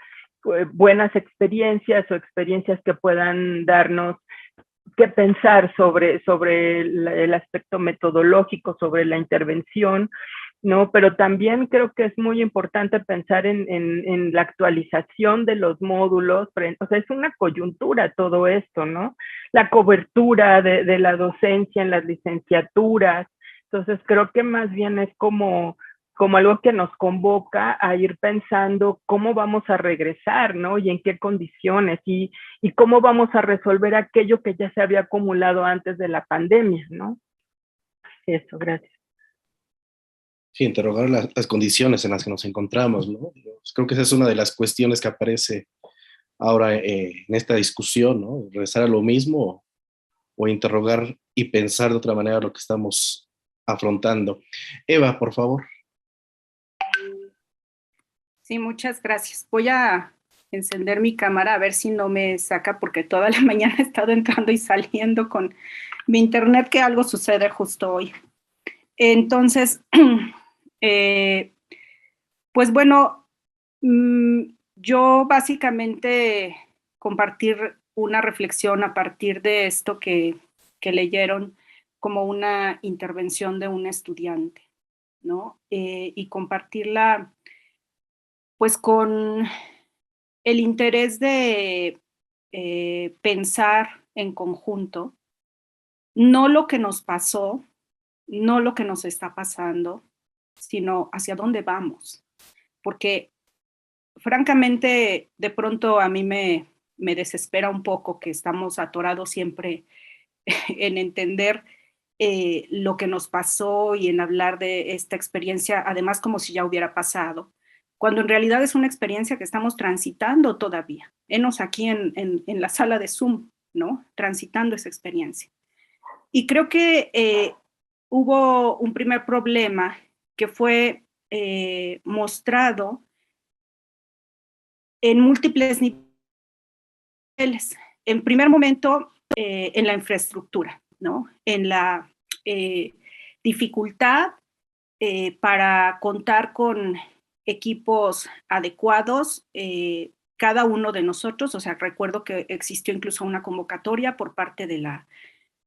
buenas experiencias o experiencias que puedan darnos que pensar sobre el aspecto metodológico, sobre la intervención, ¿no? Pero también creo que es muy importante pensar en la actualización de los módulos, o sea, es una coyuntura todo esto, ¿no? La cobertura de la docencia en las licenciaturas, entonces creo que más bien es como algo que nos convoca a ir pensando cómo vamos a regresar, ¿no? Y en qué condiciones, y cómo vamos a resolver aquello que ya se había acumulado antes de la pandemia, ¿no? Eso, gracias. Sí, interrogar las condiciones en las que nos encontramos, ¿no? Creo que esa es una de las cuestiones que aparece ahora en esta discusión, ¿no? Regresar a lo mismo o interrogar y pensar de otra manera lo que estamos afrontando. Eva, por favor. Sí, muchas gracias. Voy a encender mi cámara a ver si no me saca porque toda la mañana he estado entrando y saliendo con mi internet, que algo sucede justo hoy. Entonces, pues bueno, yo básicamente compartir una reflexión a partir de esto que leyeron como una intervención de un estudiante, ¿no? Y compartirla pues con el interés de pensar en conjunto, no lo que nos pasó, no lo que nos está pasando, sino hacia dónde vamos. Porque francamente, de pronto a mí me desespera un poco que estamos atorados siempre en entender lo que nos pasó y en hablar de esta experiencia, además como si ya hubiera pasado, cuando en realidad es una experiencia que estamos transitando todavía. Enos aquí en la sala de Zoom, ¿no? Transitando esa experiencia. Y creo que hubo un primer problema que fue mostrado en múltiples niveles. En primer momento, en la infraestructura, ¿no? En la dificultad para contar con equipos adecuados, cada uno de nosotros, o sea, recuerdo que existió incluso una convocatoria por parte de la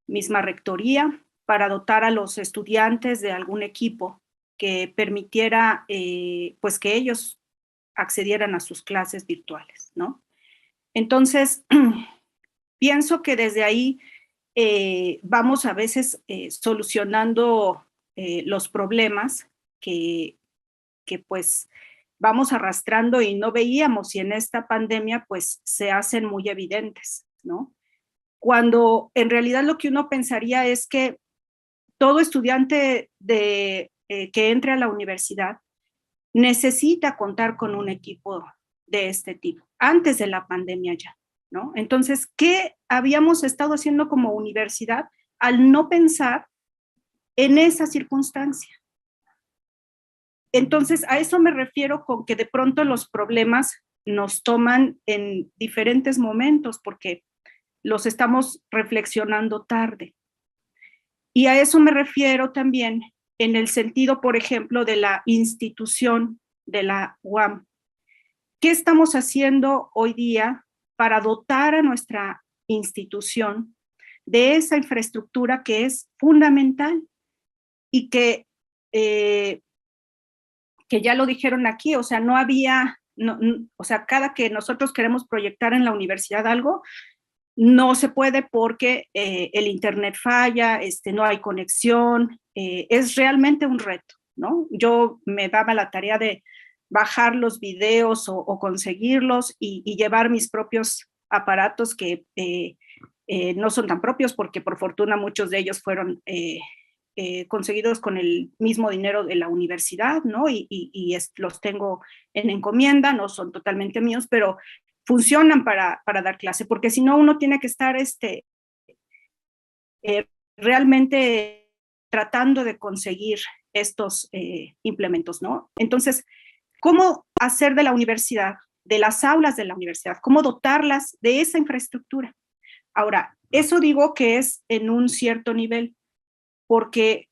misma rectoría para dotar a los estudiantes de algún equipo que permitiera, pues, que ellos accedieran a sus clases virtuales, ¿no? Entonces, pienso que desde ahí vamos a veces solucionando los problemas que pues vamos arrastrando y no veíamos, y en esta pandemia pues se hacen muy evidentes, ¿no? cuando en realidad lo que uno pensaría es que todo estudiante que entre a la universidad necesita contar con un equipo de este tipo, antes de la pandemia ya, ¿no? Entonces, ¿qué habíamos estado haciendo como universidad al no pensar en esa circunstancia? Entonces, a eso me refiero con que de pronto los problemas nos toman en diferentes momentos porque los estamos reflexionando tarde. Y a eso me refiero también en el sentido, por ejemplo, de la institución de la UAM. ¿Qué estamos haciendo hoy día para dotar a nuestra institución de esa infraestructura que es fundamental y que ya lo dijeron aquí, o sea, no había, o sea, cada que nosotros queremos proyectar en la universidad algo, no se puede porque el internet falla, no hay conexión, es realmente un reto, ¿no? Yo me daba la tarea de bajar los videos o conseguirlos y llevar mis propios aparatos que no son tan propios porque por fortuna muchos de ellos fueron conseguidos con el mismo dinero de la universidad, ¿no? Los tengo en encomienda, no son totalmente míos, pero funcionan para dar clase, porque si no uno tiene que estar realmente tratando de conseguir estos implementos, ¿no? Entonces, ¿cómo hacer de la universidad, de las aulas de la universidad, cómo dotarlas de esa infraestructura? Ahora, eso digo que es en un cierto nivel, porque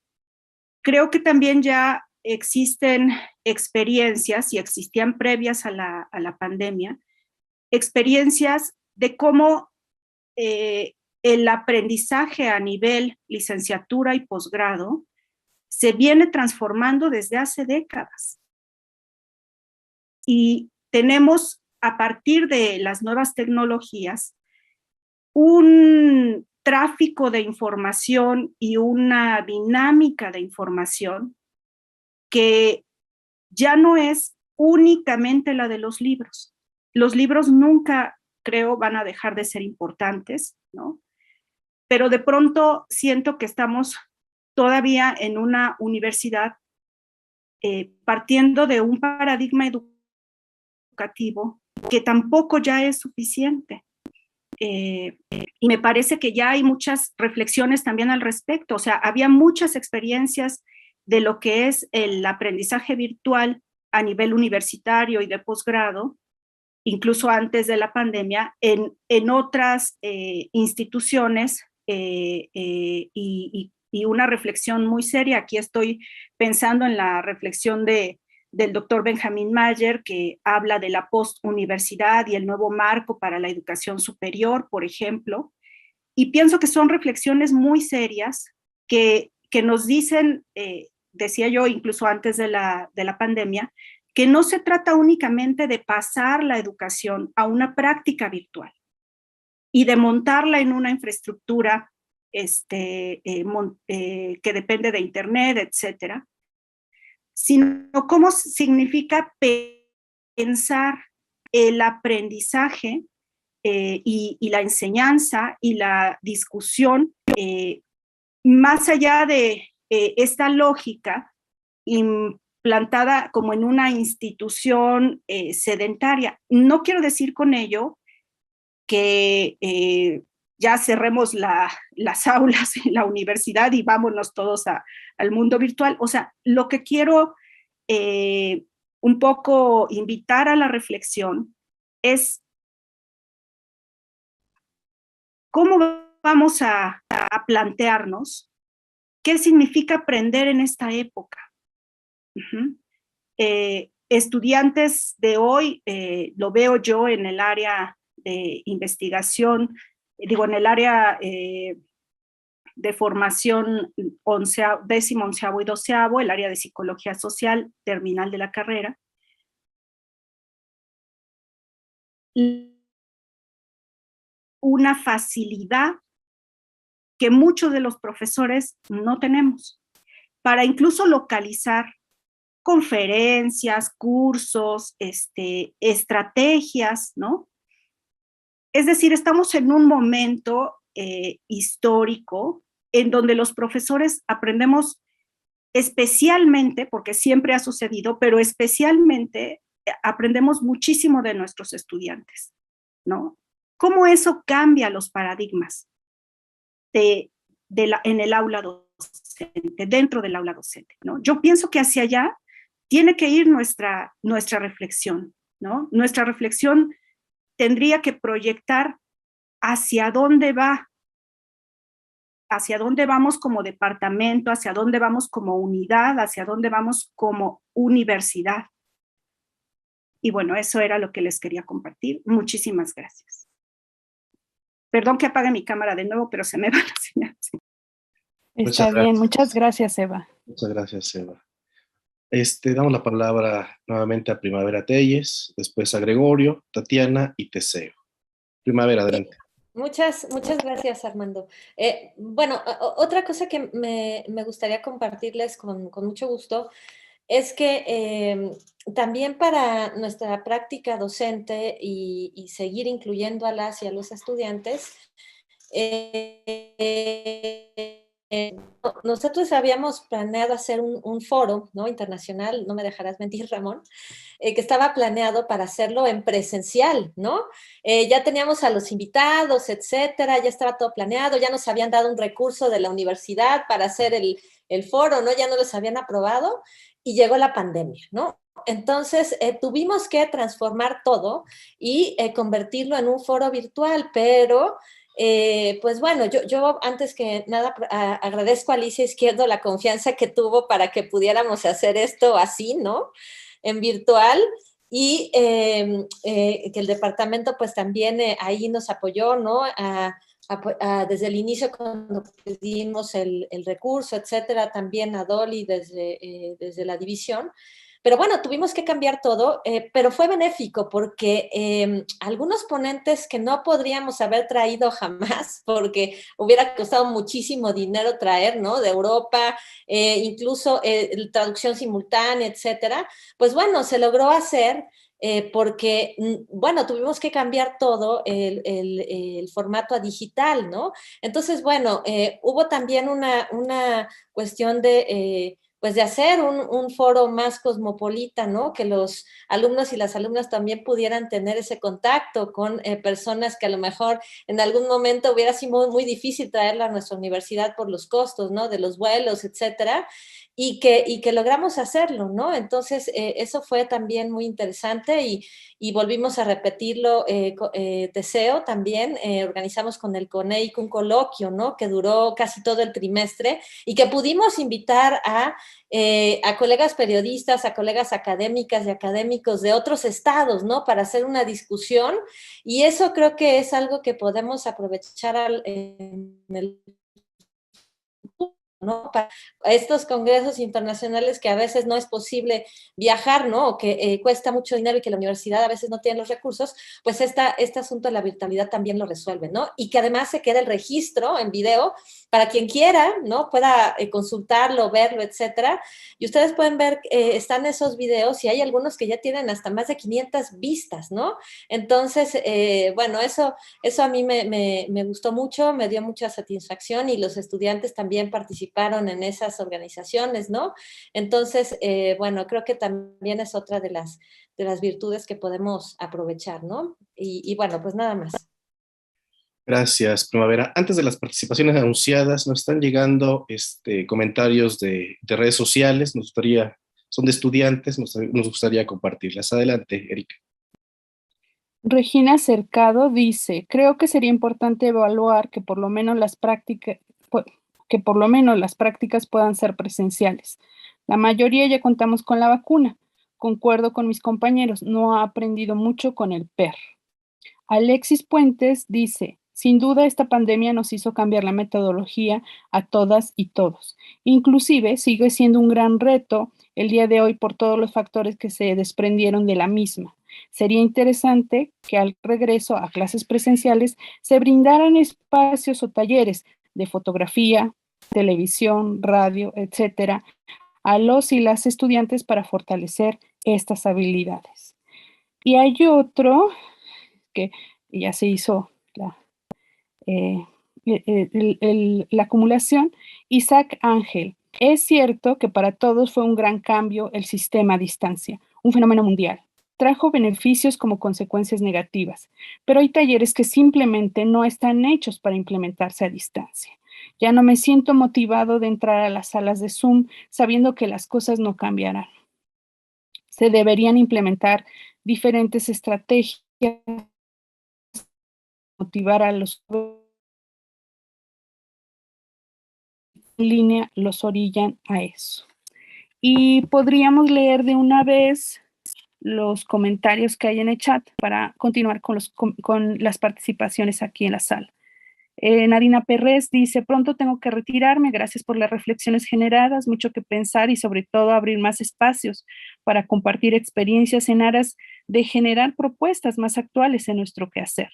creo que también ya existen experiencias, y existían previas a la pandemia, experiencias de cómo el aprendizaje a nivel licenciatura y posgrado se viene transformando desde hace décadas. Y tenemos, a partir de las nuevas tecnologías, un tráfico de información y una dinámica de información que ya no es únicamente la de los libros. Los libros nunca, creo, van a dejar de ser importantes, ¿no? Pero de pronto siento que estamos todavía en una universidad partiendo de un paradigma educativo que tampoco ya es suficiente. Y me parece que ya hay muchas reflexiones también al respecto. O sea, había muchas experiencias de lo que es el aprendizaje virtual a nivel universitario y de posgrado, incluso antes de la pandemia, en otras instituciones y una reflexión muy seria. Aquí estoy pensando en la reflexión del doctor Benjamin Mayer, que habla de la postuniversidad y el nuevo marco para la educación superior, por ejemplo, y pienso que son reflexiones muy serias que nos dicen, decía yo incluso antes de la pandemia, que no se trata únicamente de pasar la educación a una práctica virtual y de montarla en una infraestructura que depende de internet, etcétera, sino cómo significa pensar el aprendizaje y la enseñanza y la discusión más allá de esta lógica plantada como en una institución sedentaria. No quiero decir con ello que ya cerremos las aulas en la universidad y vámonos todos al mundo virtual. O sea, lo que quiero un poco invitar a la reflexión es cómo vamos a plantearnos qué significa aprender en esta época. Estudiantes de hoy, lo veo yo en el área de investigación, digo, en el área de formación 10º, 11º y 12º, el área de psicología social, terminal de la carrera. Una facilidad que muchos de los profesores no tenemos para incluso localizar conferencias, cursos, estrategias, ¿no? Es decir, estamos en un momento histórico en donde los profesores aprendemos especialmente, porque siempre ha sucedido, pero especialmente aprendemos muchísimo de nuestros estudiantes, ¿no? ¿Cómo eso cambia los paradigmas en el aula docente, dentro del aula docente, ¿no? Yo pienso que hacia allá tiene que ir nuestra reflexión, ¿no? Nuestra reflexión tendría que proyectar hacia dónde vamos como departamento, hacia dónde vamos como unidad, hacia dónde vamos como universidad. Y bueno, eso era lo que les quería compartir. Muchísimas gracias. Perdón que apague mi cámara de nuevo, pero se me va la señal. Está bien, muchas gracias, Eva. Muchas gracias, Eva. Damos la palabra nuevamente a Primavera Telles, después a Gregorio, Tatiana y Teseo. Primavera, adelante. Muchas gracias, Armando. Bueno, otra cosa que me gustaría compartirles con mucho gusto es que también para nuestra práctica docente y seguir incluyendo a las y a los estudiantes, nosotros habíamos planeado hacer un foro, ¿no?, internacional, no me dejarás mentir, Ramón, que estaba planeado para hacerlo en presencial, ¿no? Ya teníamos a los invitados, etcétera, ya estaba todo planeado, ya nos habían dado un recurso de la universidad para hacer el foro, ¿no? Ya no los habían aprobado y llegó la pandemia, ¿no? Entonces, tuvimos que transformar todo y convertirlo en un foro virtual, pero pues bueno, yo antes que nada agradezco a Alicia Izquierdo la confianza que tuvo para que pudiéramos hacer esto así, ¿no?, en virtual, y que el departamento pues también ahí nos apoyó, ¿no?, desde el inicio cuando pedimos el recurso, etcétera, también a Dolly desde la división. Pero bueno, tuvimos que cambiar todo, pero fue benéfico porque algunos ponentes que no podríamos haber traído jamás, porque hubiera costado muchísimo dinero traer, ¿no?, de Europa, incluso traducción simultánea, etcétera, pues bueno, se logró hacer porque, bueno, tuvimos que cambiar todo el formato a digital, ¿no? Entonces, bueno, hubo también una cuestión pues de hacer un foro más cosmopolita, ¿no?, que los alumnos y las alumnas también pudieran tener ese contacto con personas que a lo mejor en algún momento hubiera sido muy, muy difícil traerla a nuestra universidad por los costos, ¿no?, de los vuelos, etcétera, y que logramos hacerlo, ¿no? Entonces, eso fue también muy interesante y volvimos a repetirlo, Teseo también, organizamos con el CONEIC un coloquio, ¿no?, que duró casi todo el trimestre y que pudimos invitar a colegas periodistas, a colegas académicas y académicos de otros estados, ¿no?, para hacer una discusión, y eso creo que es algo que podemos aprovechar en el ¿no?, para estos congresos internacionales que a veces no es posible viajar, ¿no?, o que cuesta mucho dinero y que la universidad a veces no tiene los recursos, pues este asunto de la virtualidad también lo resuelve, ¿no? Y que además se queda el registro en video para quien quiera, ¿no?, pueda consultarlo, verlo, etcétera. Y ustedes pueden ver, están esos videos y hay algunos que ya tienen hasta más de 500 vistas, ¿no? Entonces, bueno, eso a mí me gustó mucho, me dio mucha satisfacción y los estudiantes también participaron en esas organizaciones, ¿no? Entonces, bueno, creo que también es otra de las virtudes que podemos aprovechar, ¿no? Y bueno, pues nada más. Gracias, Primavera. Antes de las participaciones anunciadas, nos están llegando comentarios de redes sociales, son de estudiantes, nos gustaría compartirlas. Adelante, Erika. Regina Cercado dice, creo que sería importante evaluar que por lo menos las prácticas puedan ser presenciales. La mayoría ya contamos con la vacuna. Concuerdo con mis compañeros, no ha aprendido mucho con el PER. Alexis Puentes dice, sin duda esta pandemia nos hizo cambiar la metodología a todas y todos. Inclusive sigue siendo un gran reto el día de hoy por todos los factores que se desprendieron de la misma. Sería interesante que al regreso a clases presenciales se brindaran espacios o talleres de fotografía, televisión, radio, etcétera, a los y las estudiantes para fortalecer estas habilidades. Y hay otro que ya se hizo la acumulación. Isaac Ángel, es cierto que para todos fue un gran cambio el sistema a distancia, un fenómeno mundial. Trajo beneficios como consecuencias negativas, pero hay talleres que simplemente no están hechos para implementarse a distancia. Ya no me siento motivado de entrar a las salas de Zoom sabiendo que las cosas no cambiarán. Se deberían implementar diferentes estrategias para motivar a los en línea, los orillan a eso. Y podríamos leer de una vez los comentarios que hay en el chat para continuar con las participaciones aquí en la sala. Narina Pérez dice, pronto tengo que retirarme, gracias por las reflexiones generadas, mucho que pensar y sobre todo abrir más espacios para compartir experiencias en aras de generar propuestas más actuales en nuestro quehacer.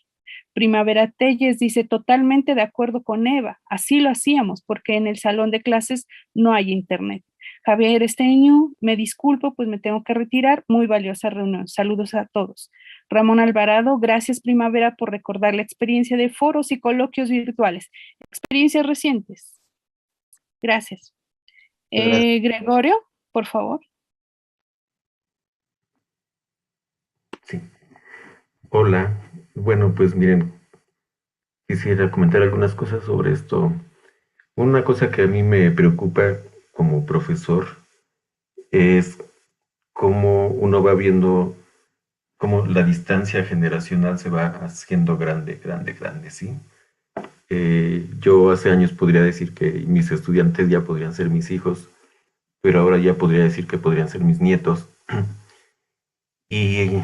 Primavera Telles dice, totalmente de acuerdo con Eva, así lo hacíamos porque en el salón de clases no hay internet. Javier Esteño, me disculpo, pues me tengo que retirar, muy valiosa reunión, saludos a todos. Ramón Alvarado, gracias Primavera por recordar la experiencia de foros y coloquios virtuales, experiencias recientes. Gracias. Gregorio, por favor. Sí. Hola. Bueno, pues miren, quisiera comentar algunas cosas sobre esto. Una cosa que a mí me preocupa como profesor es cómo uno va viendo cómo la distancia generacional se va haciendo grande, ¿sí? Yo hace años podría decir que mis estudiantes ya podrían ser mis hijos, pero ahora ya podría decir que podrían ser mis nietos. Y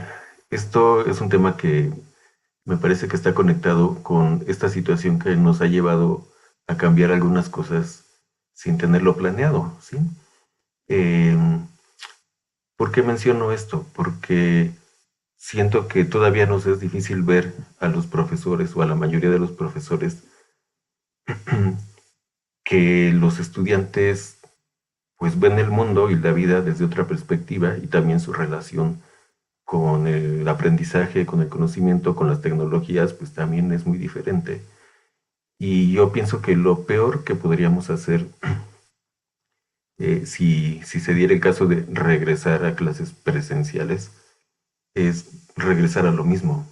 esto es un tema que me parece que está conectado con esta situación que nos ha llevado a cambiar algunas cosas sin tenerlo planeado, ¿sí? ¿Por qué menciono esto? Porque siento que todavía nos es difícil ver a los profesores o a la mayoría de los profesores que los estudiantes pues ven el mundo y la vida desde otra perspectiva y también su relación con el aprendizaje, con el conocimiento, con las tecnologías, pues también es muy diferente. Y yo pienso que lo peor que podríamos hacer si se diera el caso de regresar a clases presenciales es regresar a lo mismo.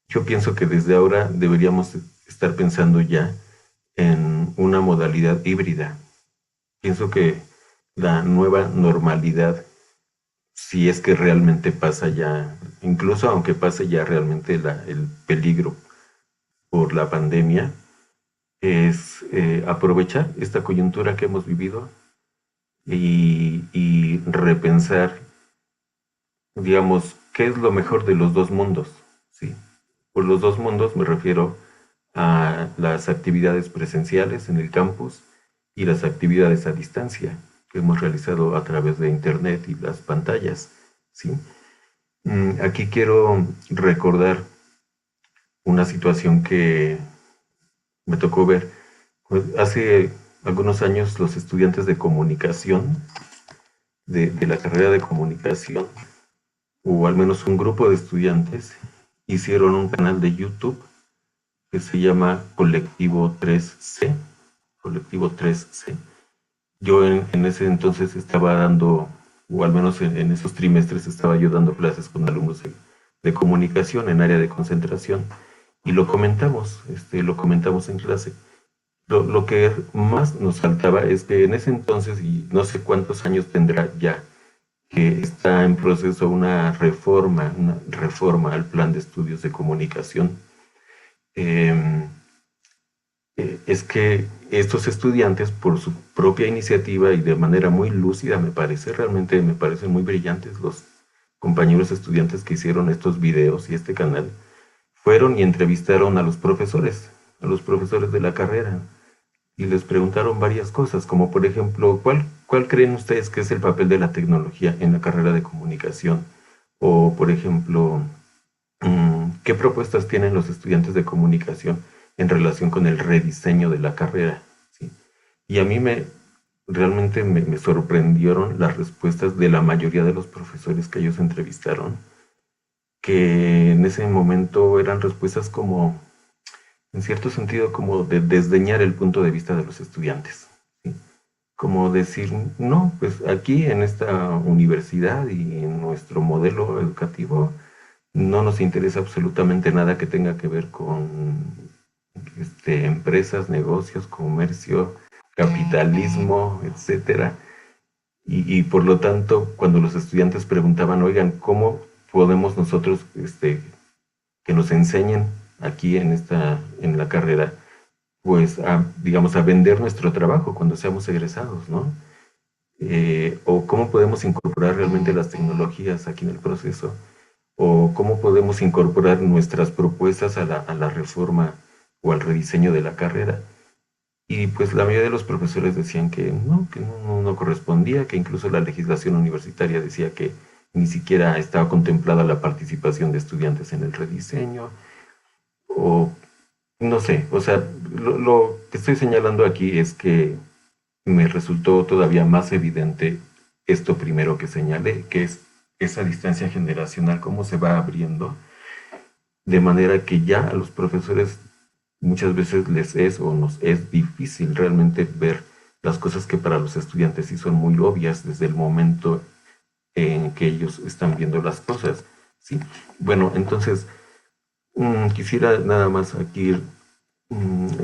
Yo pienso que desde ahora deberíamos estar pensando ya en una modalidad híbrida. Pienso que la nueva normalidad, si es que realmente pasa ya, incluso aunque pase ya realmente el peligro por la pandemia, es aprovechar esta coyuntura que hemos vivido y repensar, digamos, qué es lo mejor de los dos mundos, ¿sí? Por los dos mundos me refiero a las actividades presenciales en el campus y las actividades a distancia que hemos realizado a través de internet y las pantallas, ¿sí? Aquí quiero recordar una situación que me tocó ver. Hace algunos años los estudiantes de comunicación, de la carrera de comunicación, o al menos un grupo de estudiantes, hicieron un canal de YouTube que se llama Colectivo 3C. Colectivo 3C. Yo en ese entonces estaba dando, o al menos en esos trimestres estaba yo dando clases con alumnos de comunicación en área de concentración, y lo comentamos en clase. Lo que más nos faltaba es que en ese entonces, y no sé cuántos años tendrá ya, que está en proceso una reforma al plan de estudios de comunicación, es que estos estudiantes, por su propia iniciativa y de manera muy lúcida, realmente me parecen muy brillantes los compañeros estudiantes que hicieron estos videos y este canal, fueron y entrevistaron a los profesores de la carrera, y les preguntaron varias cosas, como por ejemplo, ¿cuál creen ustedes que es el papel de la tecnología en la carrera de comunicación? O por ejemplo, ¿qué propuestas tienen los estudiantes de comunicación en relación con el rediseño de la carrera? ¿Sí? Y a mí realmente me sorprendieron las respuestas de la mayoría de los profesores que ellos entrevistaron, que en ese momento eran respuestas como en cierto sentido, como de desdeñar el punto de vista de los estudiantes, ¿sí? Como decir, no, pues aquí en esta universidad y en nuestro modelo educativo no nos interesa absolutamente nada que tenga que ver con empresas, negocios, comercio, capitalismo, etcétera. Y por lo tanto, cuando los estudiantes preguntaban, oigan, ¿cómo podemos nosotros que nos enseñen aquí en la carrera, pues digamos, a vender nuestro trabajo cuando seamos egresados, ¿no? O cómo podemos incorporar realmente las tecnologías aquí en el proceso, o cómo podemos incorporar nuestras propuestas a la reforma o al rediseño de la carrera. Y pues la mayoría de los profesores decían que no correspondía, que incluso la legislación universitaria decía que ni siquiera estaba contemplada la participación de estudiantes en el rediseño, o no sé, o sea, lo que estoy señalando aquí es que me resultó todavía más evidente esto primero que señalé, que es esa distancia generacional, cómo se va abriendo, de manera que ya a los profesores muchas veces les es o nos es difícil realmente ver las cosas que para los estudiantes sí son muy obvias desde el momento en que ellos están viendo las cosas, ¿sí? Bueno, entonces quisiera nada más aquí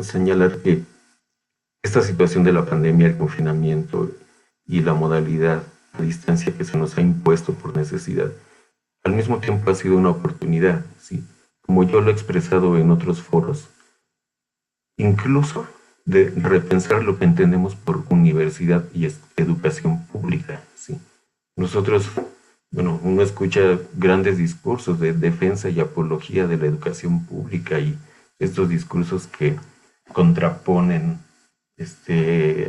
señalar que esta situación de la pandemia, el confinamiento y la modalidad a distancia que se nos ha impuesto por necesidad, al mismo tiempo ha sido una oportunidad, ¿sí? Como yo lo he expresado en otros foros, incluso de repensar lo que entendemos por universidad y educación pública, ¿sí? Nosotros, bueno, uno escucha grandes discursos de defensa y apología de la educación pública y estos discursos que contraponen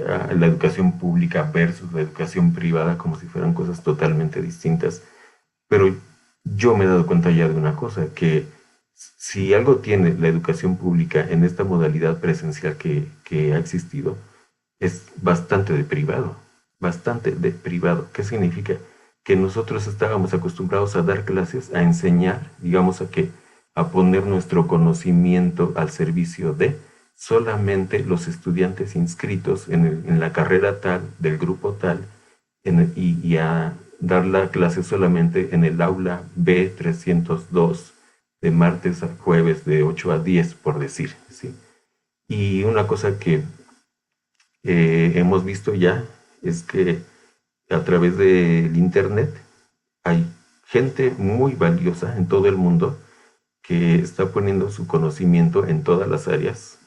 a la educación pública versus la educación privada como si fueran cosas totalmente distintas. Pero yo me he dado cuenta ya de una cosa, que si algo tiene la educación pública en esta modalidad presencial que ha existido, es bastante de privado, bastante de privado. ¿Qué significa? Que nosotros estábamos acostumbrados a dar clases, a enseñar, digamos a poner nuestro conocimiento al servicio de solamente los estudiantes inscritos en la carrera tal, del grupo tal, y a dar la clase solamente en el aula B302, de martes a jueves de 8 a 10, por decir, ¿sí? Y una cosa que hemos visto ya es que a través del Internet hay gente muy valiosa en todo el mundo que está poniendo su conocimiento en todas las áreas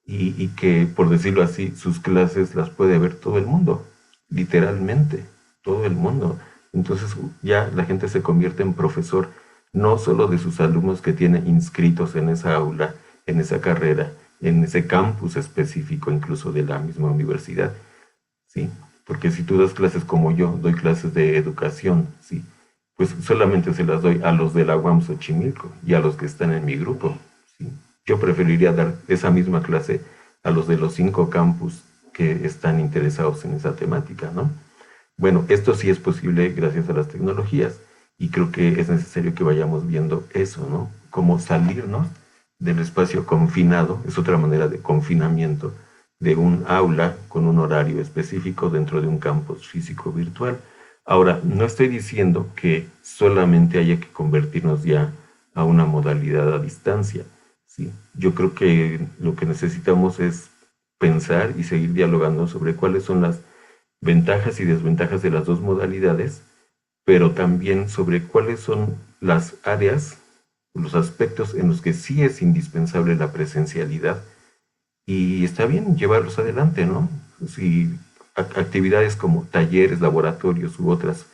y que, por decirlo así, sus clases las puede ver todo el mundo, literalmente, todo el mundo. Entonces ya la gente se convierte en profesor, no solo de sus alumnos que tiene inscritos en esa aula, en esa carrera, en ese campus específico, incluso de la misma universidad, ¿sí? Porque si tú das clases como yo, doy clases de educación, ¿sí? Pues solamente se las doy a los de la UAM Xochimilco y a los que están en mi grupo, ¿sí? Yo preferiría dar esa misma clase a los de los 5 campus que están interesados en esa temática, ¿no? Bueno, esto sí es posible gracias a las tecnologías y creo que es necesario que vayamos viendo eso, ¿no? Cómo salirnos del espacio confinado, es otra manera de confinamiento, de un aula con un horario específico dentro de un campus físico virtual. Ahora, no estoy diciendo que solamente haya que convertirnos ya a una modalidad a distancia, ¿sí? Yo creo que lo que necesitamos es pensar y seguir dialogando sobre cuáles son las ventajas y desventajas de las dos modalidades, pero también sobre cuáles son las áreas, los aspectos en los que sí es indispensable la presencialidad y está bien llevarlos adelante, ¿no? Si actividades como talleres, laboratorios u otras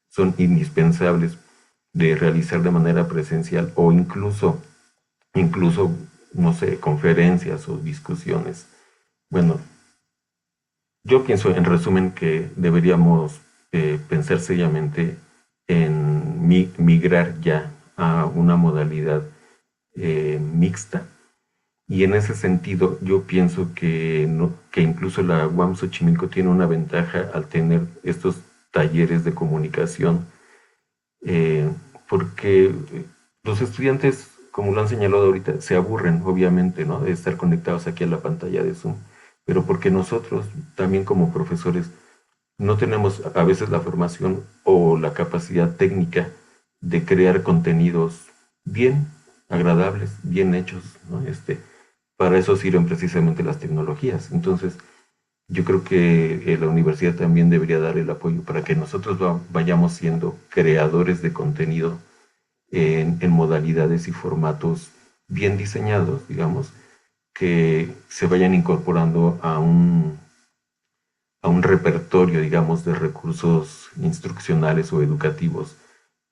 son indispensables de realizar de manera presencial o incluso, no sé, conferencias o discusiones. Bueno, yo pienso en resumen que deberíamos pensar seriamente en migrar ya a una modalidad mixta. Y en ese sentido, yo pienso que incluso la UAM Xochimilco tiene una ventaja al tener estos talleres de comunicación, porque los estudiantes como lo han señalado ahorita, se aburren, obviamente, ¿no? De estar conectados aquí a la pantalla de Zoom, pero porque nosotros, también como profesores, no tenemos a veces la formación o la capacidad técnica de crear contenidos bien agradables, bien hechos, ¿no? Para eso sirven precisamente las tecnologías. Entonces, yo creo que la universidad también debería dar el apoyo para que nosotros vayamos siendo creadores de contenido en modalidades y formatos bien diseñados, digamos, que se vayan incorporando a un repertorio, digamos, de recursos instruccionales o educativos,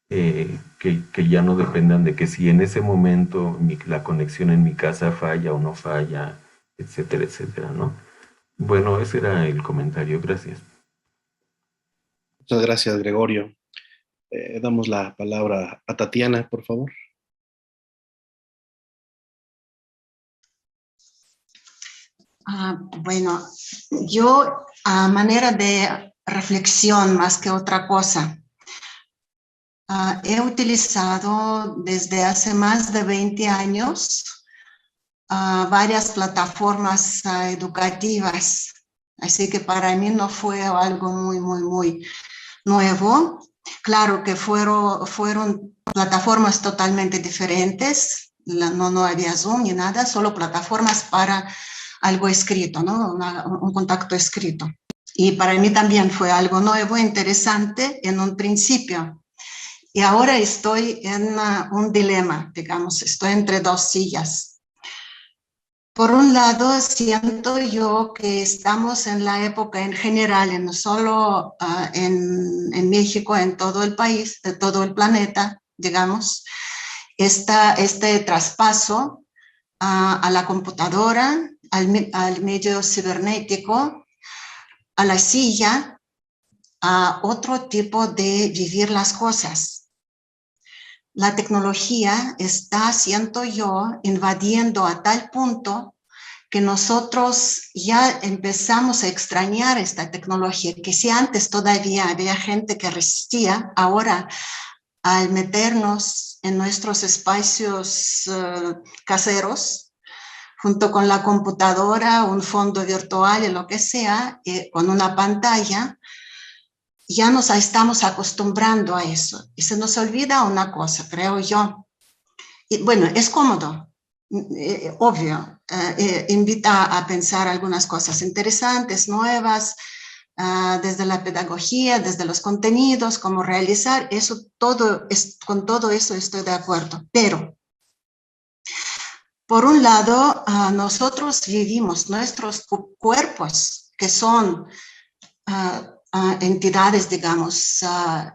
que ya no dependan de que si en ese momento la conexión en mi casa falla o no falla, etcétera, etcétera, ¿no? Bueno, ese era el comentario. Gracias. Muchas gracias, Gregorio. Damos la palabra a Tatiana, por favor. Bueno, yo a manera de reflexión más que otra cosa, he utilizado desde hace más de 20 años varias plataformas educativas, así que para mí no fue algo muy nuevo. Claro que fueron plataformas totalmente diferentes, no había Zoom ni nada, solo plataformas para algo escrito, ¿no? Un contacto escrito. Y para mí también fue algo nuevo, interesante en un principio. Y ahora estoy en un dilema, digamos, estoy entre dos sillas. Por un lado, siento yo que estamos en la época en general, no solo en México, en todo el país, de todo el planeta, digamos, este traspaso a la computadora, al medio cibernético, a la silla, a otro tipo de vivir las cosas. La tecnología está, siento yo, invadiendo a tal punto que nosotros ya empezamos a extrañar esta tecnología, que si antes todavía había gente que resistía, ahora al meternos en nuestros espacios caseros, junto con la computadora, un fondo virtual y lo que sea, con una pantalla, ya nos estamos acostumbrando a eso. Y se nos olvida una cosa, creo yo. Y bueno, es cómodo, obvio, invita a pensar algunas cosas interesantes, nuevas, desde la pedagogía, desde los contenidos, cómo realizar, eso todo, con todo eso estoy de acuerdo. Pero, por un lado, nosotros vivimos nuestros cuerpos, que son entidades, digamos,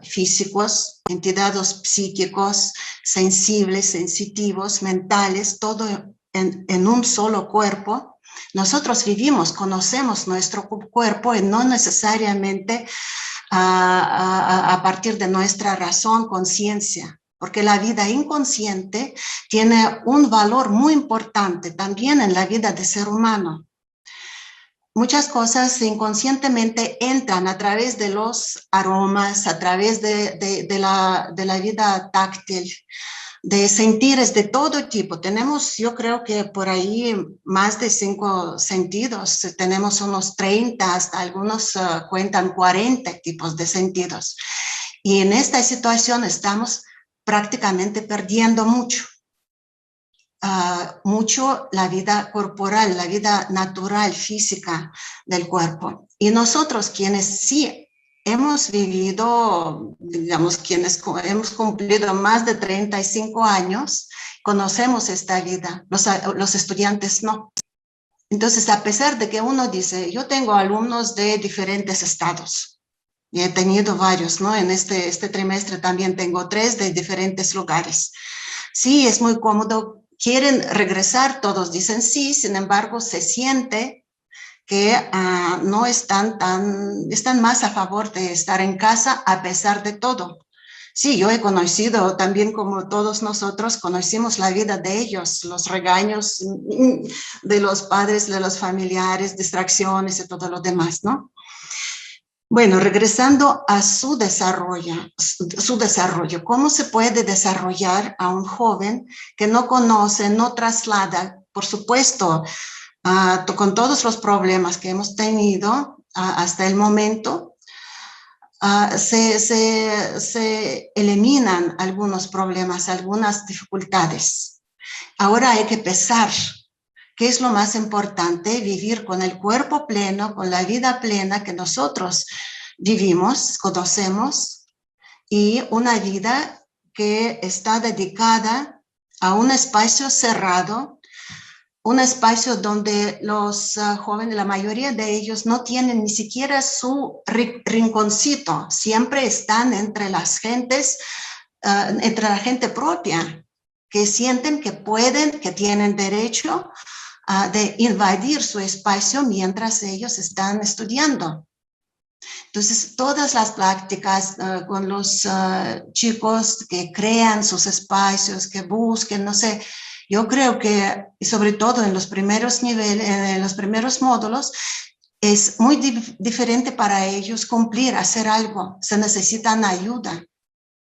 físicos, entidades psíquicos, sensibles, sensitivos, mentales, todo en un solo cuerpo. Nosotros vivimos, conocemos nuestro cuerpo y no necesariamente a partir de nuestra razón, conciencia, porque la vida inconsciente tiene un valor muy importante también en la vida del ser humano. Muchas cosas inconscientemente entran a través de los aromas, a través de la vida táctil, de sentires de todo tipo. Tenemos, yo creo que por ahí más de 5 sentidos, tenemos unos 30, hasta algunos cuentan 40 tipos de sentidos. Y en esta situación estamos prácticamente perdiendo mucho la vida corporal, la vida natural, física del cuerpo. Y nosotros quienes sí hemos vivido, digamos, quienes hemos cumplido más de 35 años, conocemos esta vida, los estudiantes no. Entonces, a pesar de que uno dice, yo tengo alumnos de diferentes estados, y he tenido varios, ¿no? En este trimestre también tengo 3 de diferentes lugares. Sí, es muy cómodo, quieren regresar, todos dicen sí, sin embargo, se siente que no están más a favor de estar en casa a pesar de todo. Sí, yo he conocido también, como todos nosotros, conocimos la vida de ellos, los regaños de los padres, de los familiares, distracciones y todo lo demás, ¿no? Bueno, regresando a su desarrollo, ¿cómo se puede desarrollar a un joven que no conoce, no traslada? Por supuesto, con todos los problemas que hemos tenido hasta el momento, se eliminan algunos problemas, algunas dificultades. Ahora hay que pensar qué es lo más importante, vivir con el cuerpo pleno, con la vida plena que nosotros vivimos, conocemos, y una vida que está dedicada a un espacio cerrado, un espacio donde los jóvenes, la mayoría de ellos no tienen ni siquiera su rinconcito, siempre están entre las gentes, entre la gente propia, que sienten que pueden, que tienen derecho de invadir su espacio mientras ellos están estudiando. Entonces, todas las prácticas con los chicos que crean sus espacios, que busquen, no sé, yo creo que, sobre todo en los primeros niveles, en los primeros módulos, es muy diferente para ellos cumplir, hacer algo. Se necesitan ayuda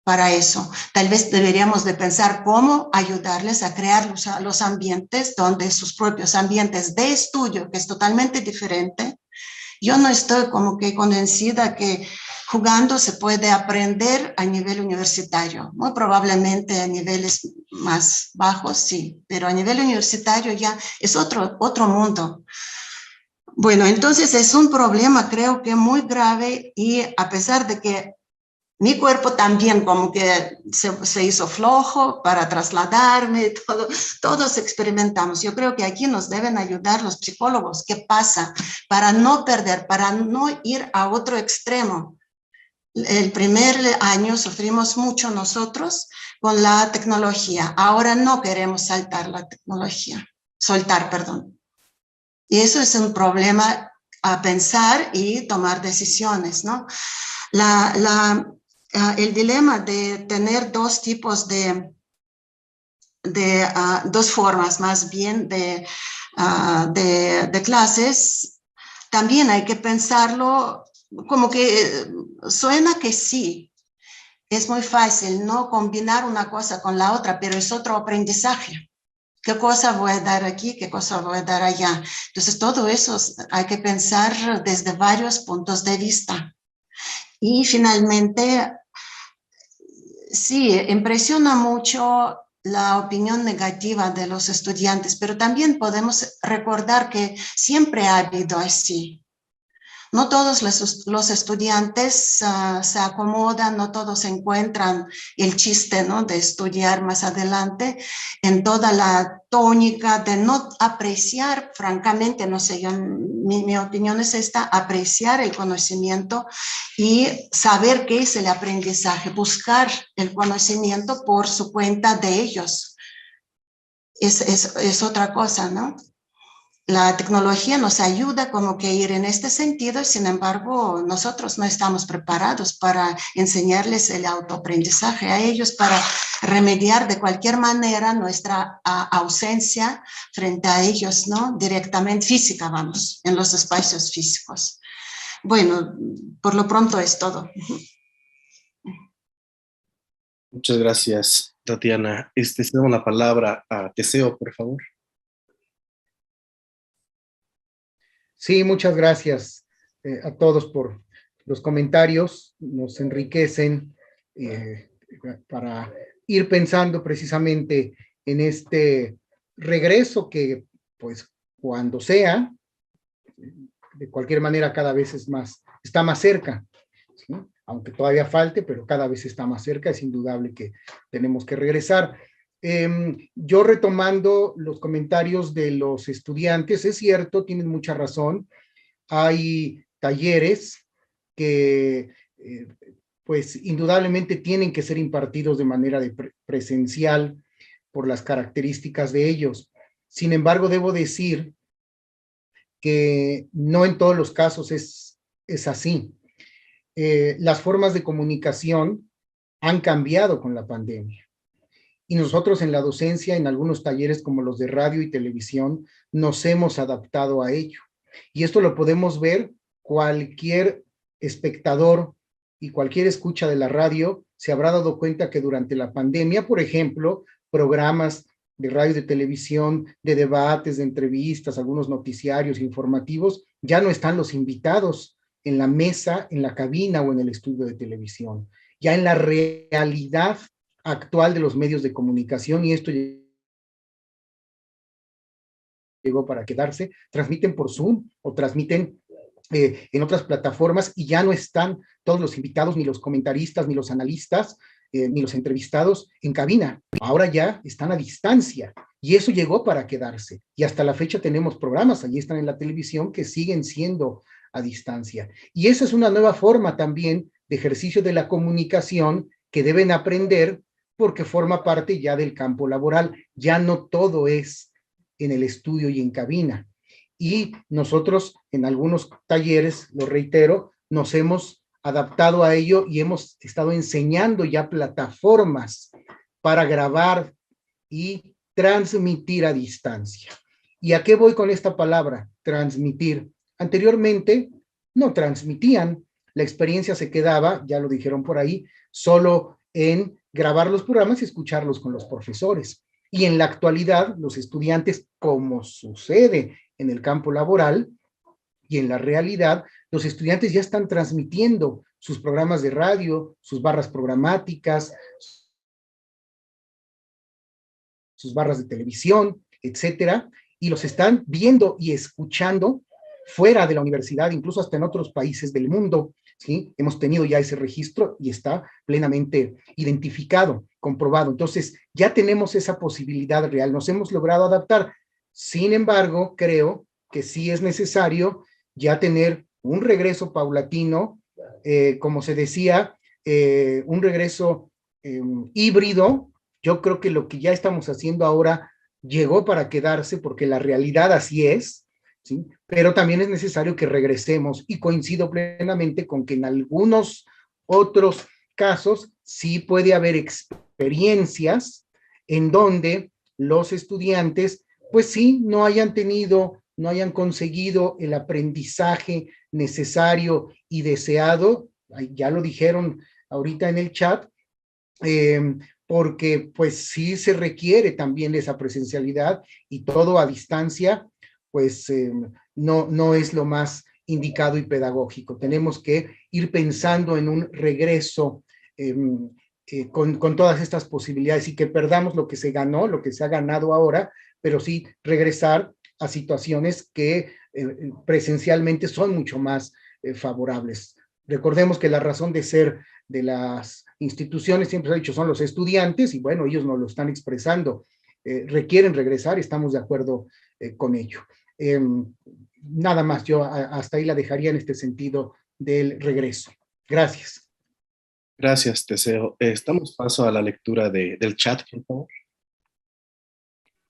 para eso. Tal vez deberíamos de pensar cómo ayudarles a crear los ambientes donde sus propios ambientes de estudio, que es totalmente diferente. Yo no estoy como que convencida que jugando se puede aprender a nivel universitario. Muy probablemente a niveles más bajos, sí, pero a nivel universitario ya es otro mundo. Bueno, entonces es un problema creo que muy grave, y a pesar de que mi cuerpo también como que se hizo flojo para trasladarme, todos experimentamos. Yo creo que aquí nos deben ayudar los psicólogos. ¿Qué pasa? Para no perder, para no ir a otro extremo. El primer año sufrimos mucho nosotros con la tecnología. Ahora no queremos soltar, perdón. Y eso es un problema a pensar y tomar decisiones, ¿no? El dilema de tener dos tipos dos formas más bien de clases, también hay que pensarlo como que suena que sí, es muy fácil, ¿no? Combinar una cosa con la otra, pero es otro aprendizaje. ¿Qué cosa voy a dar aquí? ¿Qué cosa voy a dar allá? Entonces, todo eso hay que pensar desde varios puntos de vista. Y finalmente, sí, impresiona mucho la opinión negativa de los estudiantes, pero también podemos recordar que siempre ha habido así. No todos los estudiantes se acomodan, no todos encuentran el chiste, ¿no?, de estudiar más adelante, en toda la tónica de no apreciar, francamente, no sé, mi opinión es esta, apreciar el conocimiento y saber qué es el aprendizaje, buscar el conocimiento por su cuenta de ellos. Es otra cosa, ¿no? La tecnología nos ayuda como que a ir en este sentido, sin embargo, nosotros no estamos preparados para enseñarles el autoaprendizaje a ellos, para remediar de cualquier manera nuestra ausencia frente a ellos, ¿no? Directamente física, vamos, en los espacios físicos. Bueno, por lo pronto es todo. Muchas gracias, Tatiana. Cedo la palabra a Teseo, por favor. Sí, muchas gracias a todos por los comentarios, nos enriquecen para ir pensando precisamente en este regreso que, pues, cuando sea, de cualquier manera cada vez está más cerca, ¿sí? Aunque todavía falte, pero cada vez está más cerca, es indudable que tenemos que regresar. Yo retomando los comentarios de los estudiantes, es cierto, tienen mucha razón, hay talleres que pues indudablemente tienen que ser impartidos de manera presencial por las características de ellos. Sin embargo, debo decir que no en todos los casos es así. Las formas de comunicación han cambiado con la pandemia. Y nosotros en la docencia, en algunos talleres como los de radio y televisión, nos hemos adaptado a ello. Y esto lo podemos ver cualquier espectador y cualquier escucha de la radio se habrá dado cuenta que durante la pandemia, por ejemplo, programas de radio y de televisión, de debates, de entrevistas, algunos noticiarios informativos, ya no están los invitados en la mesa, en la cabina o en el estudio de televisión. Ya en la realidad actual de los medios de comunicación, y esto llegó para quedarse, transmiten por Zoom o transmiten en otras plataformas y ya no están todos los invitados, ni los comentaristas, ni los analistas, ni los entrevistados en cabina. Ahora ya están a distancia y eso llegó para quedarse. Y hasta la fecha tenemos programas, allí están en la televisión, que siguen siendo a distancia. Y esa es una nueva forma también de ejercicio de la comunicación que deben aprender porque forma parte ya del campo laboral. Ya no todo es en el estudio y en cabina. Y nosotros en algunos talleres, lo reitero, nos hemos adaptado a ello y hemos estado enseñando ya plataformas para grabar y transmitir a distancia. ¿Y a qué voy con esta palabra? Transmitir. Anteriormente no transmitían, la experiencia se quedaba, ya lo dijeron por ahí, solo en grabar los programas y escucharlos con los profesores. Y en la actualidad, los estudiantes, como sucede en el campo laboral y en la realidad, los estudiantes ya están transmitiendo sus programas de radio, sus barras programáticas, sus barras de televisión, etcétera, y los están viendo y escuchando fuera de la universidad, incluso hasta en otros países del mundo, ¿sí? Hemos tenido ya ese registro y está plenamente identificado, comprobado. Entonces, ya tenemos esa posibilidad real, nos hemos logrado adaptar. Sin embargo, creo que sí es necesario ya tener un regreso paulatino, como se decía, un regreso híbrido. Yo creo que lo que ya estamos haciendo ahora llegó para quedarse porque la realidad así es, ¿sí? Pero también es necesario que regresemos y coincido plenamente con que en algunos otros casos sí puede haber experiencias en donde los estudiantes pues sí no hayan tenido, no hayan conseguido el aprendizaje necesario y deseado, ya lo dijeron ahorita en el chat, porque pues sí se requiere también de esa presencialidad y todo a distancia, pues no es lo más indicado y pedagógico. Tenemos que ir pensando en un regreso con todas estas posibilidades y que perdamos lo que se ganó, lo que se ha ganado ahora, pero sí regresar a situaciones que presencialmente son mucho más favorables. Recordemos que la razón de ser de las instituciones, siempre se ha dicho, son los estudiantes, y bueno, ellos nos lo están expresando, requieren regresar, estamos de acuerdo con ello. Nada más, yo hasta ahí la dejaría en este sentido del regreso. Gracias. Gracias, Teseo. Damos paso a la lectura del chat, por favor.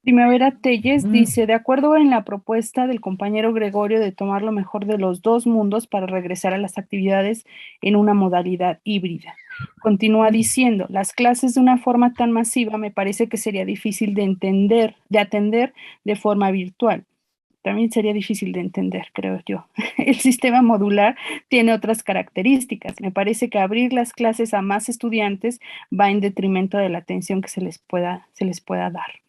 Primavera Telles dice, de acuerdo en la propuesta del compañero Gregorio de tomar lo mejor de los dos mundos para regresar a las actividades en una modalidad híbrida. Continúa diciendo, las clases de una forma tan masiva me parece que sería difícil de atender de forma virtual. También sería difícil de entender, creo yo. El sistema modular tiene otras características. Me parece que abrir las clases a más estudiantes va en detrimento de la atención que se les pueda dar.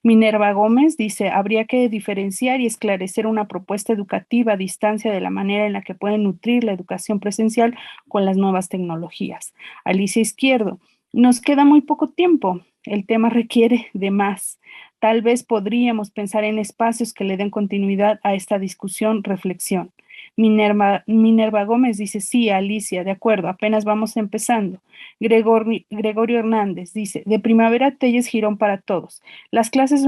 Minerva Gómez dice, habría que diferenciar y esclarecer una propuesta educativa a distancia de la manera en la que pueden nutrir la educación presencial con las nuevas tecnologías. Alicia Izquierdo, nos queda muy poco tiempo. El tema requiere de más. Tal vez podríamos pensar en espacios que le den continuidad a esta discusión, reflexión. Minerva Gómez dice, sí, Alicia, de acuerdo, apenas vamos empezando. Gregorio Hernández dice, de Primavera Telles Girón para todos. Las clases,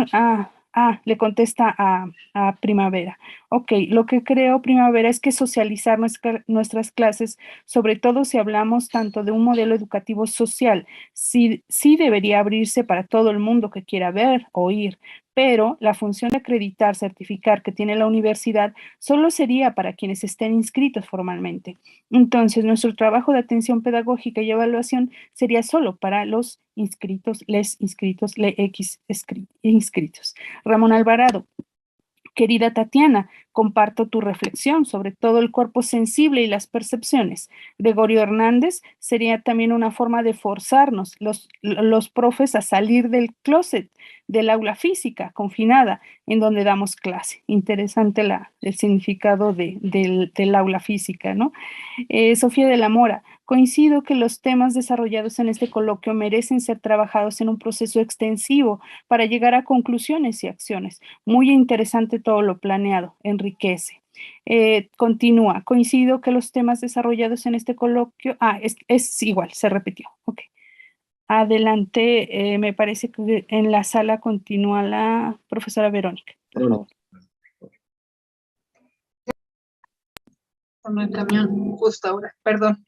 le contesta a Primavera. Ok, lo que creo, Primavera, es que socializar nuestras clases, sobre todo si hablamos tanto de un modelo educativo social, sí debería abrirse para todo el mundo que quiera ver, oír, pero la función de acreditar, certificar que tiene la universidad solo sería para quienes estén inscritos formalmente. Entonces, nuestro trabajo de atención pedagógica y evaluación sería solo para los inscritos, inscritos. Ramón Alvarado, querida Tatiana, Comparto tu reflexión sobre todo el cuerpo sensible y las percepciones. Gregorio Hernández sería también una forma de forzarnos, los profes, a salir del closet, del aula física confinada, en donde damos clase. Interesante el significado del aula física, ¿no? Sofía de la Mora, coincido que los temas desarrollados en este coloquio merecen ser trabajados en un proceso extensivo para llegar a conclusiones y acciones. Muy interesante todo lo planeado, enriquece. Continúa, coincido que los temas desarrollados en este coloquio, es igual, se repitió, ok. Adelante, me parece que en la sala continúa la profesora Verónica, por favor. Con el camión justo ahora, perdón.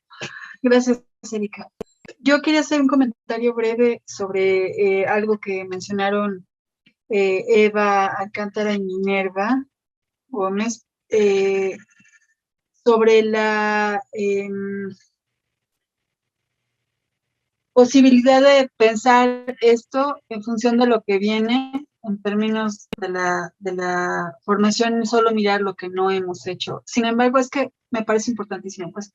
Gracias, Erika. Yo quería hacer un comentario breve sobre algo que mencionaron Eva Alcántara y Minerva Gómez, sobre la posibilidad de pensar esto en función de lo que viene, en términos de la formación, solo mirar lo que no hemos hecho. Sin embargo, es que me parece importantísimo, pues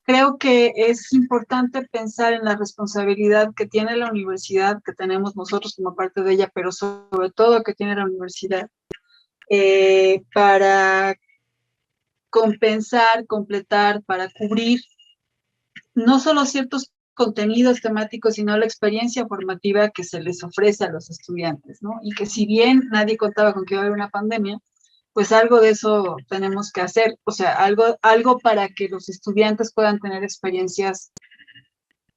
creo que es importante pensar en la responsabilidad que tiene la universidad, que tenemos nosotros como parte de ella, pero sobre todo que tiene la universidad, para compensar, completar, para cubrir no solo ciertos contenidos temáticos, sino la experiencia formativa que se les ofrece a los estudiantes, ¿no? Y que si bien nadie contaba con que iba a haber una pandemia, pues algo de eso tenemos que hacer, o sea, algo para que los estudiantes puedan tener experiencias,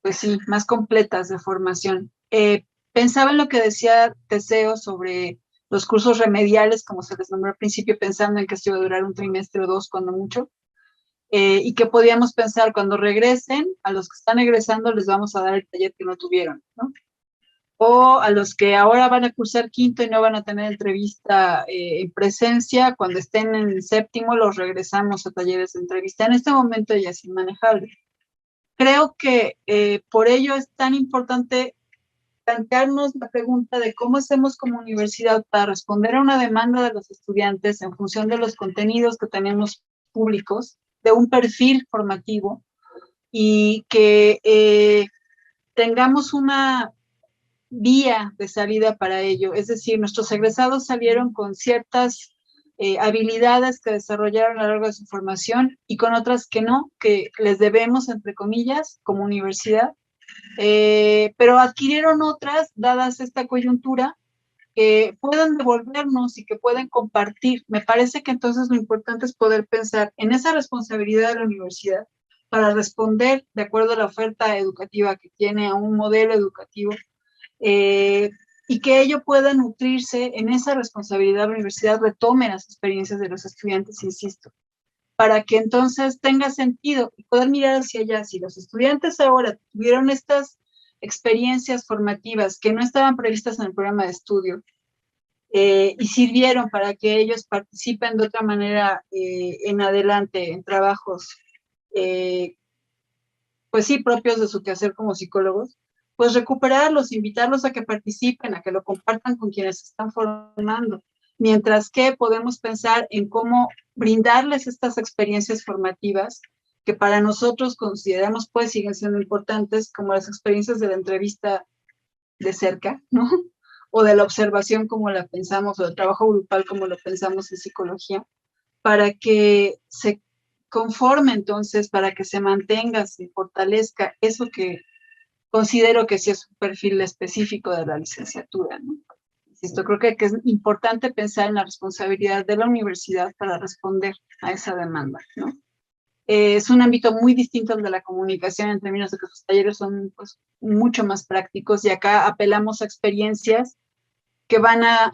pues sí, más completas de formación. Pensaba en lo que decía Teseo sobre los cursos remediales, como se les nombró al principio, pensando en que esto iba a durar un trimestre o dos, cuando mucho, y que podíamos pensar cuando regresen, a los que están egresando les vamos a dar el taller que no tuvieron, ¿no? O a los que ahora van a cursar quinto y no van a tener entrevista en presencia, cuando estén en séptimo los regresamos a talleres de entrevista. En este momento ya es inmanejable. Creo que por ello es tan importante plantearnos la pregunta de cómo hacemos como universidad para responder a una demanda de los estudiantes en función de los contenidos que tenemos públicos, de un perfil formativo, y que tengamos una vía de salida para ello. Es decir, nuestros egresados salieron con ciertas habilidades que desarrollaron a lo largo de su formación y con otras que no, que les debemos, entre comillas, como universidad, pero adquirieron otras, dadas esta coyuntura, que puedan devolvernos y que pueden compartir. Me parece que entonces lo importante es poder pensar en esa responsabilidad de la universidad para responder de acuerdo a la oferta educativa que tiene, a un modelo educativo, y que ello pueda nutrirse en esa responsabilidad. La universidad retome las experiencias de los estudiantes, insisto, para que entonces tenga sentido y poder mirar hacia allá. Si los estudiantes ahora tuvieron estas experiencias formativas que no estaban previstas en el programa de estudio y sirvieron para que ellos participen de otra manera en adelante en trabajos, pues sí, propios de su quehacer como psicólogos, pues recuperarlos, invitarlos a que participen, a que lo compartan con quienes se están formando, mientras que podemos pensar en cómo brindarles estas experiencias formativas que para nosotros consideramos pues siguen siendo importantes, como las experiencias de la entrevista de cerca, ¿no? O de la observación como la pensamos, o del trabajo grupal como lo pensamos en psicología, para que se conforme entonces, para que se mantenga, se fortalezca eso que considero que sí es un perfil específico de la licenciatura, ¿no? Insisto, creo que es importante pensar en la responsabilidad de la universidad para responder a esa demanda, ¿no? Es un ámbito muy distinto al de la comunicación en términos de que sus talleres son pues, mucho más prácticos, y acá apelamos a experiencias que van a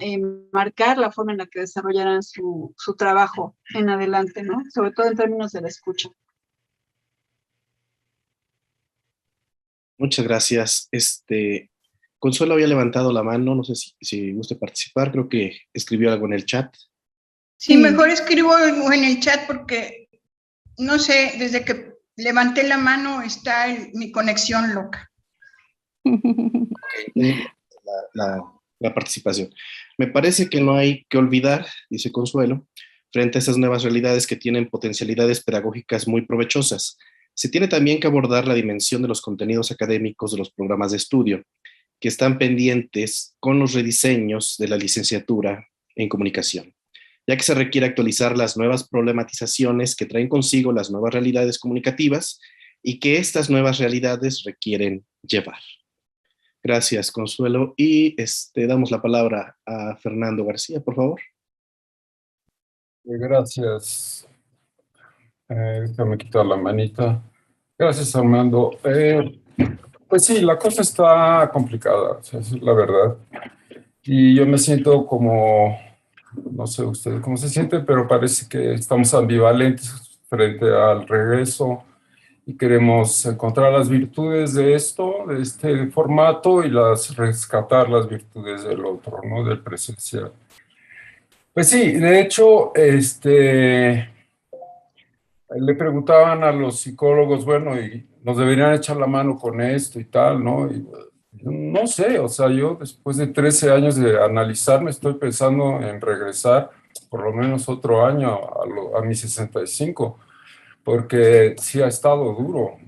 marcar la forma en la que desarrollarán su trabajo en adelante, ¿no? Sobre todo en términos de la escucha. Muchas gracias. Consuelo había levantado la mano, no sé si gusta participar, creo que escribió algo en el chat. Sí, mejor escribo en el chat porque, no sé, desde que levanté la mano está mi conexión loca. Okay. La participación. Me parece que no hay que olvidar, dice Consuelo, frente a esas nuevas realidades que tienen potencialidades pedagógicas muy provechosas. Se tiene también que abordar la dimensión de los contenidos académicos de los programas de estudio, que están pendientes con los rediseños de la licenciatura en comunicación, ya que se requiere actualizar las nuevas problematizaciones que traen consigo las nuevas realidades comunicativas y que estas nuevas realidades requieren llevar. Gracias, Consuelo. Y damos la palabra a Fernando García, por favor. Gracias. Déjame quitar la manita. Gracias, Armando. Pues sí, la cosa está complicada, o sea, esa es la verdad. Y yo me siento como, no sé usted cómo se siente, pero parece que estamos ambivalentes frente al regreso y queremos encontrar las virtudes de esto, de este formato, y rescatar las virtudes del otro, ¿no? Del presencial. Pues sí, de hecho, le preguntaban a los psicólogos, bueno, y nos deberían echar la mano con esto y tal, ¿no? Y, no sé, o sea, yo después de 13 años de analizarme estoy pensando en regresar por lo menos otro año a mis 65, porque sí ha estado duro,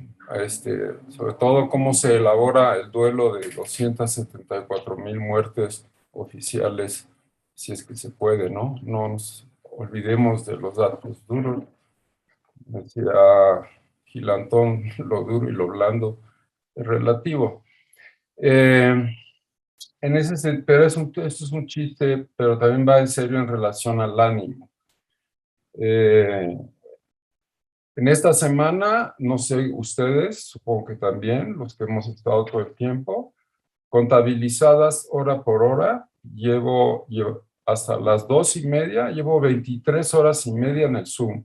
sobre todo cómo se elabora el duelo de 274,000 muertes oficiales, si es que se puede, ¿no? No nos olvidemos de los datos duros. Decía Gilantón, lo duro y lo blando es relativo. Pero esto es un chiste, pero también va en serio en relación al ánimo. En esta semana, no sé ustedes, supongo que también, los que hemos estado todo el tiempo, contabilizadas hora por hora, llevo hasta las 2:30, llevo 23 horas y media en el Zoom.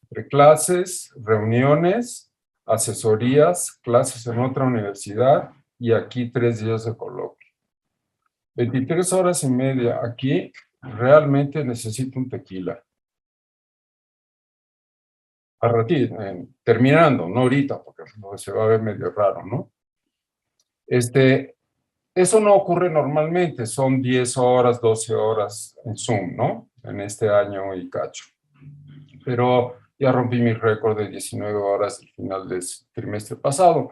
Entre clases, reuniones, asesorías, clases en otra universidad y aquí 3 días de coloquio. 23 horas y media aquí, realmente necesito un tequila. A ratito, terminando, no ahorita, porque se va a ver medio raro, ¿no? Eso no ocurre normalmente, son 10 horas, 12 horas en Zoom, ¿no? En este año y cacho. Pero ya rompí mi récord de 19 horas al final del trimestre pasado.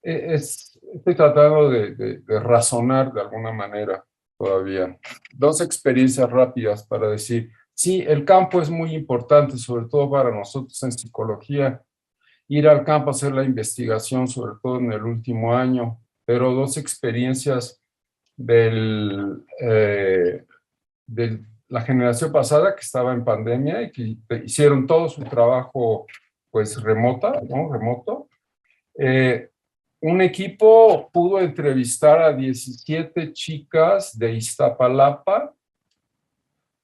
Estoy tratando de razonar de alguna manera todavía. 2 experiencias rápidas para decir, sí, el campo es muy importante, sobre todo para nosotros en psicología. Ir al campo a hacer la investigación, sobre todo en el último año, pero 2 experiencias de la generación pasada que estaba en pandemia y que hicieron todo su trabajo pues remoto. Un equipo pudo entrevistar a 17 chicas de Iztapalapa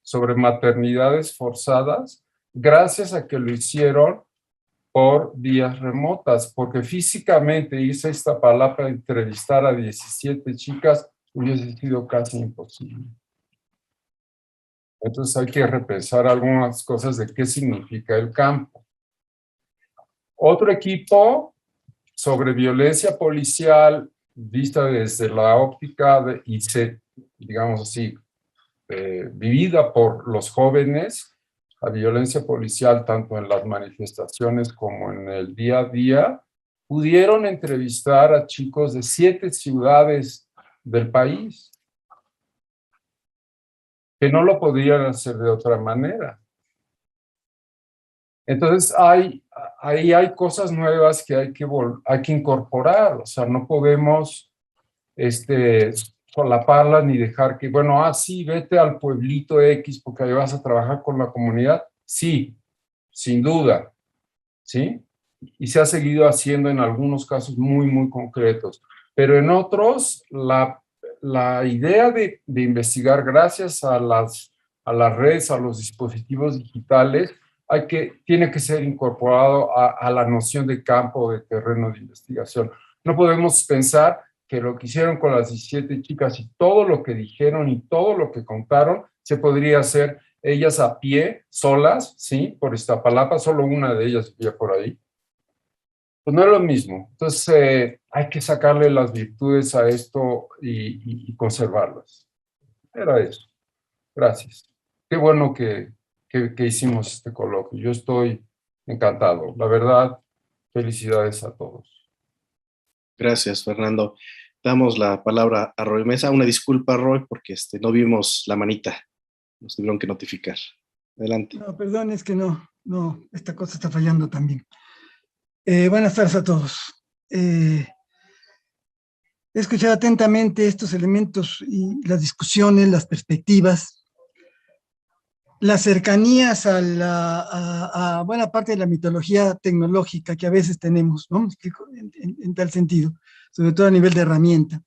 sobre maternidades forzadas, gracias a que lo hicieron por vías remotas, porque físicamente irse a Iztapalapa a entrevistar a 17 chicas hubiese sido casi imposible. Entonces hay que repensar algunas cosas de qué significa el campo. Otro equipo sobre violencia policial vista desde la óptica digamos así, vivida por los jóvenes, la violencia policial tanto en las manifestaciones como en el día a día, pudieron entrevistar a chicos de 7 ciudades del país, que no lo podrían hacer de otra manera. Entonces, ahí hay cosas nuevas que hay que incorporar, o sea, no podemos solaparlas ni dejar que, bueno, sí, vete al pueblito X porque ahí vas a trabajar con la comunidad. Sí, sin duda, ¿sí? Y se ha seguido haciendo en algunos casos muy, muy concretos, pero en otros, la idea de investigar gracias a las redes, a los dispositivos digitales, tiene que ser incorporado a la noción de campo, de terreno de investigación. No podemos pensar que lo que hicieron con las 17 chicas y todo lo que dijeron y todo lo que contaron, se podría hacer ellas a pie, solas, ¿sí? Por Iztapalapa, solo una de ellas vivía por ahí. Pues no es lo mismo. Entonces, hay que sacarle las virtudes a esto y conservarlas. Era eso. Gracias. Qué bueno que que hicimos este coloquio. Yo estoy encantado. La verdad, felicidades a todos. Gracias, Fernando. Damos la palabra a Roy Mesa. Una disculpa, Roy, porque no vimos la manita. Nos tuvieron que notificar. Adelante. No, perdón, es que no, esta cosa está fallando también. Buenas tardes a todos. He escuchado atentamente estos elementos y las discusiones, las perspectivas, las cercanías a buena parte de la mitología tecnológica que a veces tenemos, ¿no? En tal sentido, sobre todo a nivel de herramienta.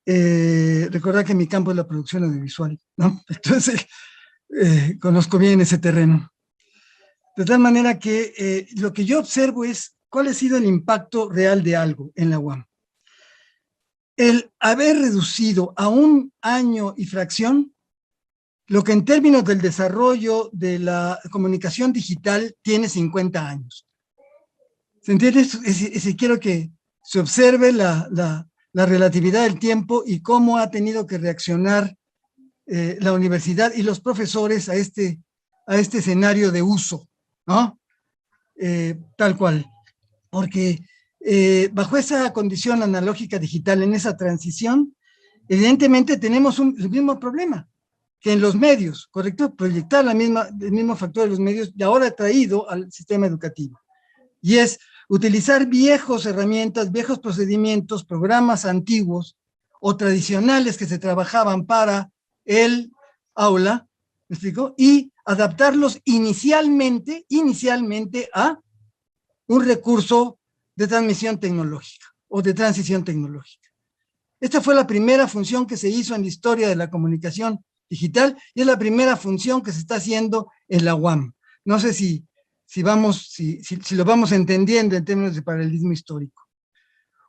Recordar que mi campo es la producción audiovisual, ¿no? Entonces, conozco bien ese terreno. De tal manera que lo que yo observo es cuál ha sido el impacto real de algo en la UAM. El haber reducido a 1 año y fracción lo que en términos del desarrollo de la comunicación digital tiene 50 años. ¿Se entiende? Quiero que se observe la relatividad del tiempo y cómo ha tenido que reaccionar la universidad y los profesores a este escenario de uso, ¿no? Tal cual. Porque bajo esa condición analógica digital, en esa transición, evidentemente tenemos el mismo problema que en los medios, ¿correcto? Proyectar el mismo factor de los medios y ahora traído al sistema educativo. Y es utilizar viejas herramientas, viejos procedimientos, programas antiguos o tradicionales que se trabajaban para el aula, ¿me explico? Y adaptarlos inicialmente a un recurso de transmisión tecnológica o de transición tecnológica. Esta fue la primera función que se hizo en la historia de la comunicación digital y es la primera función que se está haciendo en la UAM. No sé si lo vamos entendiendo en términos de paralelismo histórico.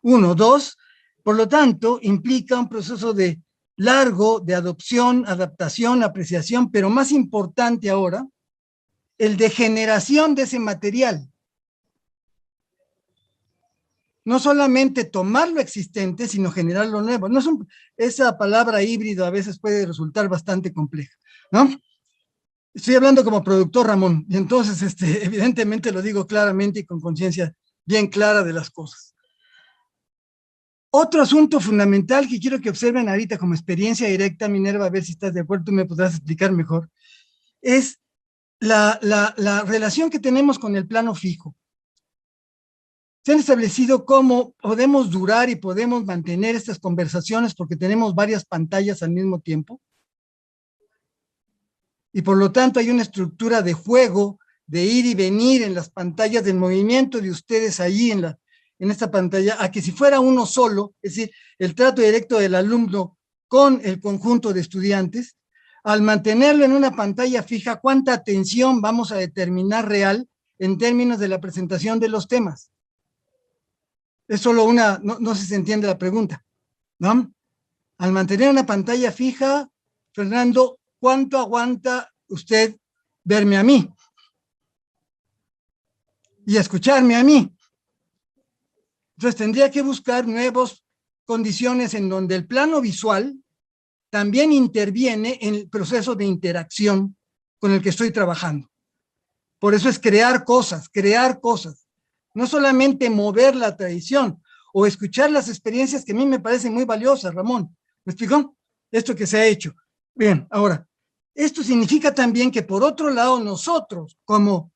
1, 2, por lo tanto, implica un proceso largo de adopción, adaptación, apreciación, pero más importante ahora, el de generación de ese material. No solamente tomar lo existente, sino generar lo nuevo. No esa palabra híbrido a veces puede resultar bastante compleja, ¿no? Estoy hablando como productor, Ramón, y entonces evidentemente lo digo claramente y con conciencia bien clara de las cosas. Otro asunto fundamental que quiero que observen ahorita como experiencia directa, Minerva, a ver si estás de acuerdo, tú me podrás explicar mejor, es la relación que tenemos con el plano fijo. Se han establecido cómo podemos durar y podemos mantener estas conversaciones porque tenemos varias pantallas al mismo tiempo. Y por lo tanto hay una estructura de juego, de ir y venir en las pantallas, del movimiento de ustedes ahí en esta pantalla, a que si fuera uno solo, es decir, el trato directo del alumno con el conjunto de estudiantes, al mantenerlo en una pantalla fija, ¿cuánta atención vamos a determinar real en términos de la presentación de los temas? Es solo no sé si se entiende la pregunta, ¿no? Al mantener una pantalla fija, Fernando, ¿cuánto aguanta usted verme a mí? Y escucharme a mí. Entonces tendría que buscar nuevas condiciones en donde el plano visual también interviene en el proceso de interacción con el que estoy trabajando. Por eso es crear cosas. No solamente mover la tradición o escuchar las experiencias que a mí me parecen muy valiosas, Ramón. ¿Me explicó? Esto que se ha hecho. Bien, ahora, esto significa también que por otro lado nosotros, como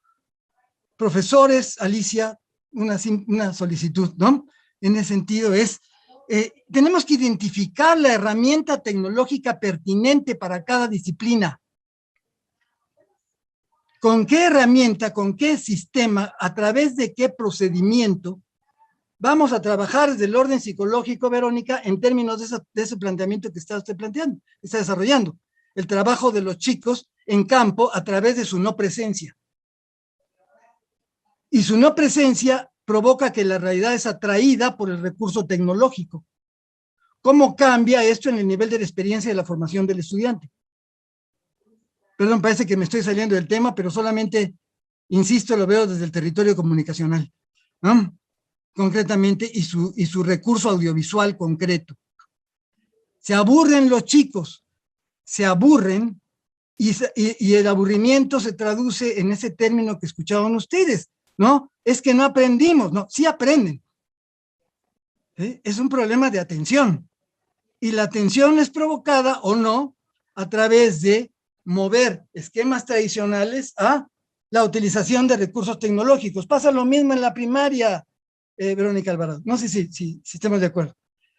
profesores, Alicia, una solicitud, ¿no? En ese sentido tenemos que identificar la herramienta tecnológica pertinente para cada disciplina. ¿Con qué herramienta, con qué sistema, a través de qué procedimiento vamos a trabajar desde el orden psicológico, Verónica, en términos de ese planteamiento que está usted planteando, que está desarrollando? El trabajo de los chicos en campo a través de su no presencia. Y su no presencia provoca que la realidad es atraída por el recurso tecnológico. ¿Cómo cambia esto en el nivel de la experiencia de la formación del estudiante? Perdón, parece que me estoy saliendo del tema, pero solamente, insisto, lo veo desde el territorio comunicacional, ¿no? Concretamente, y su recurso audiovisual concreto. Se aburren los chicos, se aburren y el aburrimiento se traduce en ese término que escuchaban ustedes, ¿no? Es que no aprendimos, no, sí aprenden. ¿Sí? Es un problema de atención. Y la atención es provocada o no a través de mover esquemas tradicionales a la utilización de recursos tecnológicos. Pasa lo mismo en la primaria, Verónica Alvarado. No sé si estamos de acuerdo.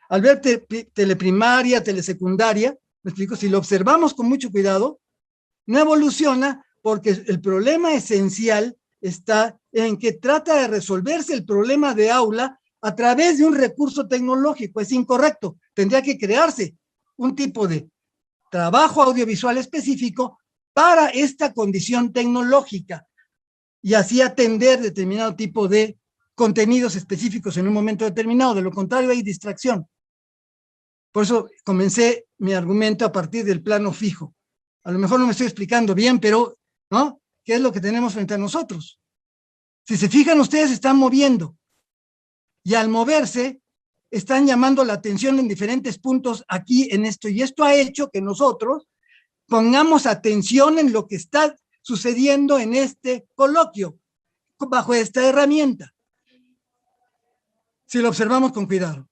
Al ver teleprimaria, telesecundaria, me explico, si lo observamos con mucho cuidado, no evoluciona porque el problema esencial está en que trata de resolverse el problema de aula a través de un recurso tecnológico. Es incorrecto. Tendría que crearse un tipo de trabajo audiovisual específico para esta condición tecnológica y así atender determinado tipo de contenidos específicos en un momento determinado. De lo contrario, hay distracción. Por eso comencé mi argumento a partir del plano fijo. A lo mejor no me estoy explicando bien, pero, ¿no? ¿Qué es lo que tenemos frente a nosotros? Si se fijan, ustedes se están moviendo. Y al moverse, están llamando la atención en diferentes puntos aquí en esto. Y esto ha hecho que nosotros pongamos atención en lo que está sucediendo en este coloquio, bajo esta herramienta. Si lo observamos con cuidado.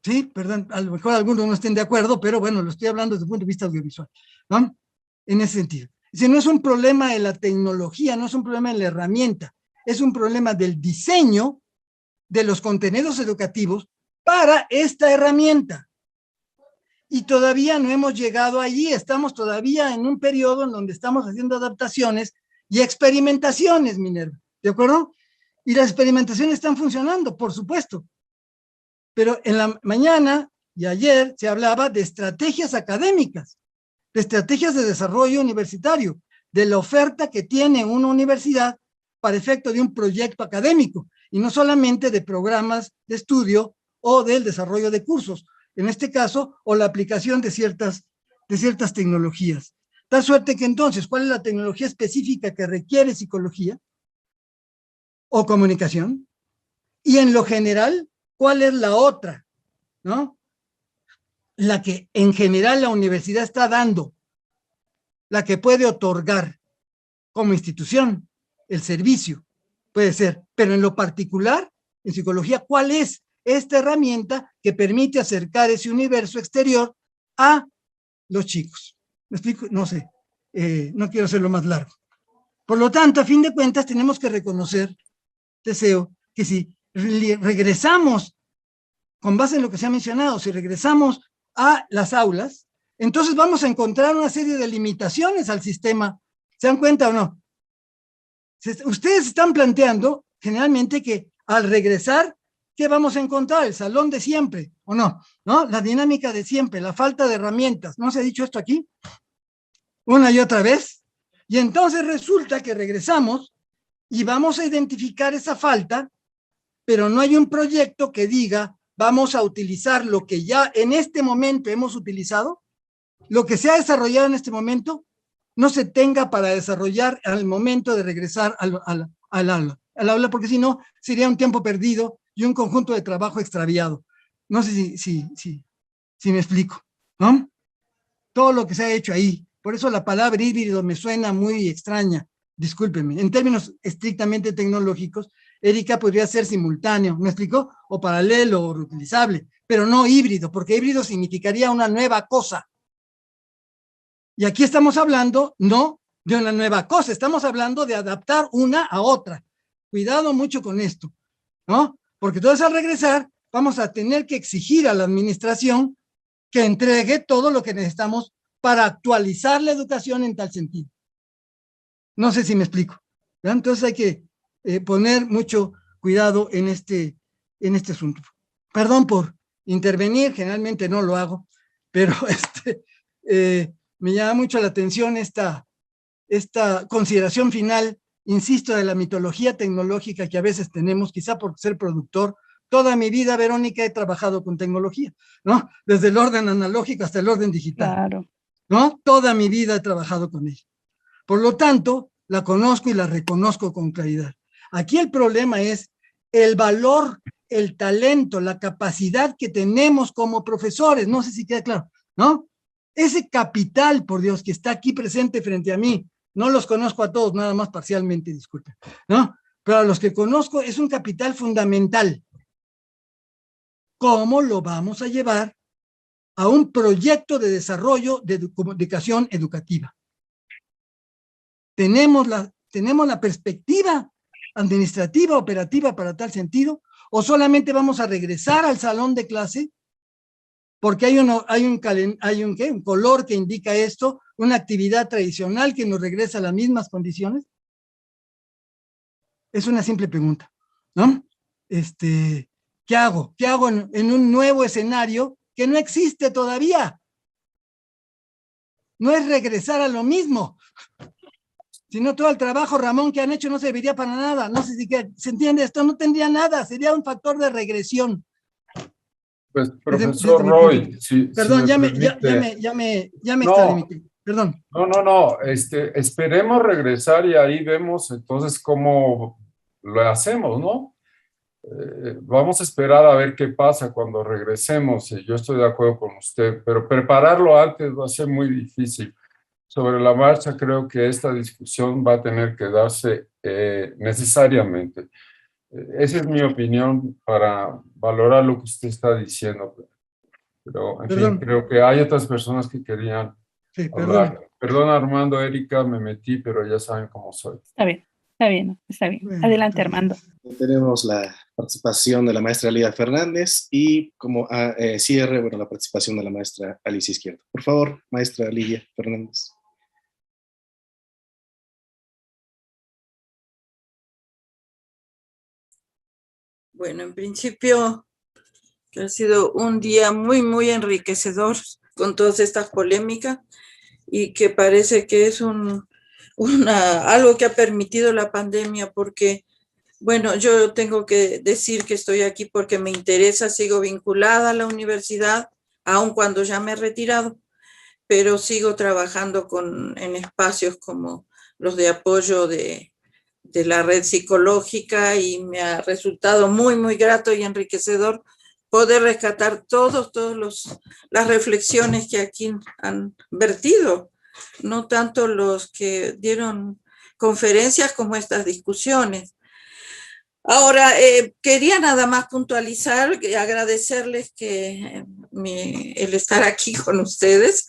Sí, perdón, a lo mejor algunos no estén de acuerdo, pero bueno, lo estoy hablando desde el punto de vista audiovisual, ¿no? En ese sentido. Si no es un problema de la tecnología, no es un problema de la herramienta, es un problema del diseño de los contenidos educativos para esta herramienta. Y todavía no hemos llegado allí, estamos todavía en un periodo en donde estamos haciendo adaptaciones y experimentaciones, Minerva, ¿de acuerdo? Y las experimentaciones están funcionando, por supuesto. Pero en la mañana y ayer se hablaba de estrategias académicas, de estrategias de desarrollo universitario, de la oferta que tiene una universidad para efecto de un proyecto académico, y no solamente de programas de estudio o del desarrollo de cursos, en este caso, o la aplicación de ciertas tecnologías. Tal suerte que entonces, ¿cuál es la tecnología específica que requiere psicología o comunicación? Y en lo general, ¿cuál es la otra? ¿No? La que en general la universidad está dando, la que puede otorgar como institución el servicio, puede ser, pero en lo particular, en psicología, ¿cuál es esta herramienta que permite acercar ese universo exterior a los chicos? ¿Me explico? No sé, no quiero hacerlo más largo. Por lo tanto, a fin de cuentas, tenemos que reconocer, deseo, que si regresamos, con base en lo que se ha mencionado, si regresamos a las aulas, entonces vamos a encontrar una serie de limitaciones al sistema. ¿Se dan cuenta o no? Ustedes están planteando generalmente que al regresar, ¿qué vamos a encontrar? El salón de siempre, ¿o no? ¿No? La dinámica de siempre, la falta de herramientas. ¿No se ha dicho esto aquí? Una y otra vez. Y entonces resulta que regresamos y vamos a identificar esa falta, pero no hay un proyecto que diga, vamos a utilizar lo que ya en este momento hemos utilizado, lo que se ha desarrollado en este momento, no se tenga para desarrollar al momento de regresar al aula, porque si no, sería un tiempo perdido y un conjunto de trabajo extraviado. No sé si me explico, ¿no? Todo lo que se ha hecho ahí. Por eso la palabra híbrido me suena muy extraña, discúlpenme. En términos estrictamente tecnológicos, Erika podría ser simultáneo, ¿me explicó? O paralelo o reutilizable, pero no híbrido, porque híbrido significaría una nueva cosa. Y aquí estamos hablando no de una nueva cosa, estamos hablando de adaptar una a otra. Cuidado mucho con esto, ¿no? Porque entonces al regresar vamos a tener que exigir a la administración que entregue todo lo que necesitamos para actualizar la educación en tal sentido. No sé si me explico, ¿verdad? Entonces hay que poner mucho cuidado en este asunto. Perdón por intervenir, generalmente no lo hago, pero me llama mucho la atención esta consideración final, insisto, de la mitología tecnológica que a veces tenemos, quizá por ser productor. Toda mi vida, Verónica, he trabajado con tecnología, ¿no? Desde el orden analógico hasta el orden digital. Claro. ¿No? Toda mi vida he trabajado con ella. Por lo tanto, la conozco y la reconozco con claridad. Aquí el problema es el valor, el talento, la capacidad que tenemos como profesores. No sé si queda claro, ¿no? ese capital, por Dios, que está aquí presente frente a mí, no los conozco a todos, nada más parcialmente, disculpen, ¿no? Pero a los que conozco es un capital fundamental. ¿Cómo lo vamos a llevar a un proyecto de desarrollo de comunicación educativa? ¿Tenemos la perspectiva administrativa, operativa para tal sentido? ¿O solamente vamos a regresar al salón de clase? Porque hay un color que indica esto, una actividad tradicional que nos regresa a las mismas condiciones. Es una simple pregunta, ¿no? ¿Qué hago? ¿Qué hago en un nuevo escenario que no existe todavía? No es regresar a lo mismo, sino todo el trabajo, Ramón, que han hecho no serviría para nada. No sé si se entiende esto, no tendría nada, sería un factor de regresión. Pues, profesor Roy, perdón, ya me extralimité. Perdón. No, esperemos regresar y ahí vemos entonces cómo lo hacemos, ¿no? Vamos a esperar a ver qué pasa cuando regresemos, y yo estoy de acuerdo con usted, pero prepararlo antes va a ser muy difícil. Sobre la marcha creo que esta discusión va a tener que darse necesariamente. Esa es mi opinión para valorar lo que usted está diciendo. Pero, en fin, creo que hay otras personas que querían hablar. Perdón, Armando, Erika, me metí, pero ya saben cómo soy. Está bien. Adelante, Armando. Tenemos la participación de la maestra Lía Fernández y como cierre, bueno, la participación de la maestra Alicia Izquierdo. Por favor, maestra Lía Fernández. Bueno, en principio ha sido un día muy, muy enriquecedor con todas estas polémicas y que parece que es algo que ha permitido la pandemia porque, bueno, yo tengo que decir que estoy aquí porque me interesa, sigo vinculada a la universidad, aun cuando ya me he retirado, pero sigo trabajando en espacios como los de apoyo de la red psicológica y me ha resultado muy, muy grato y enriquecedor poder rescatar todas las reflexiones que aquí han vertido, no tanto los que dieron conferencias como estas discusiones. Ahora, quería nada más puntualizar y agradecerles el estar aquí con ustedes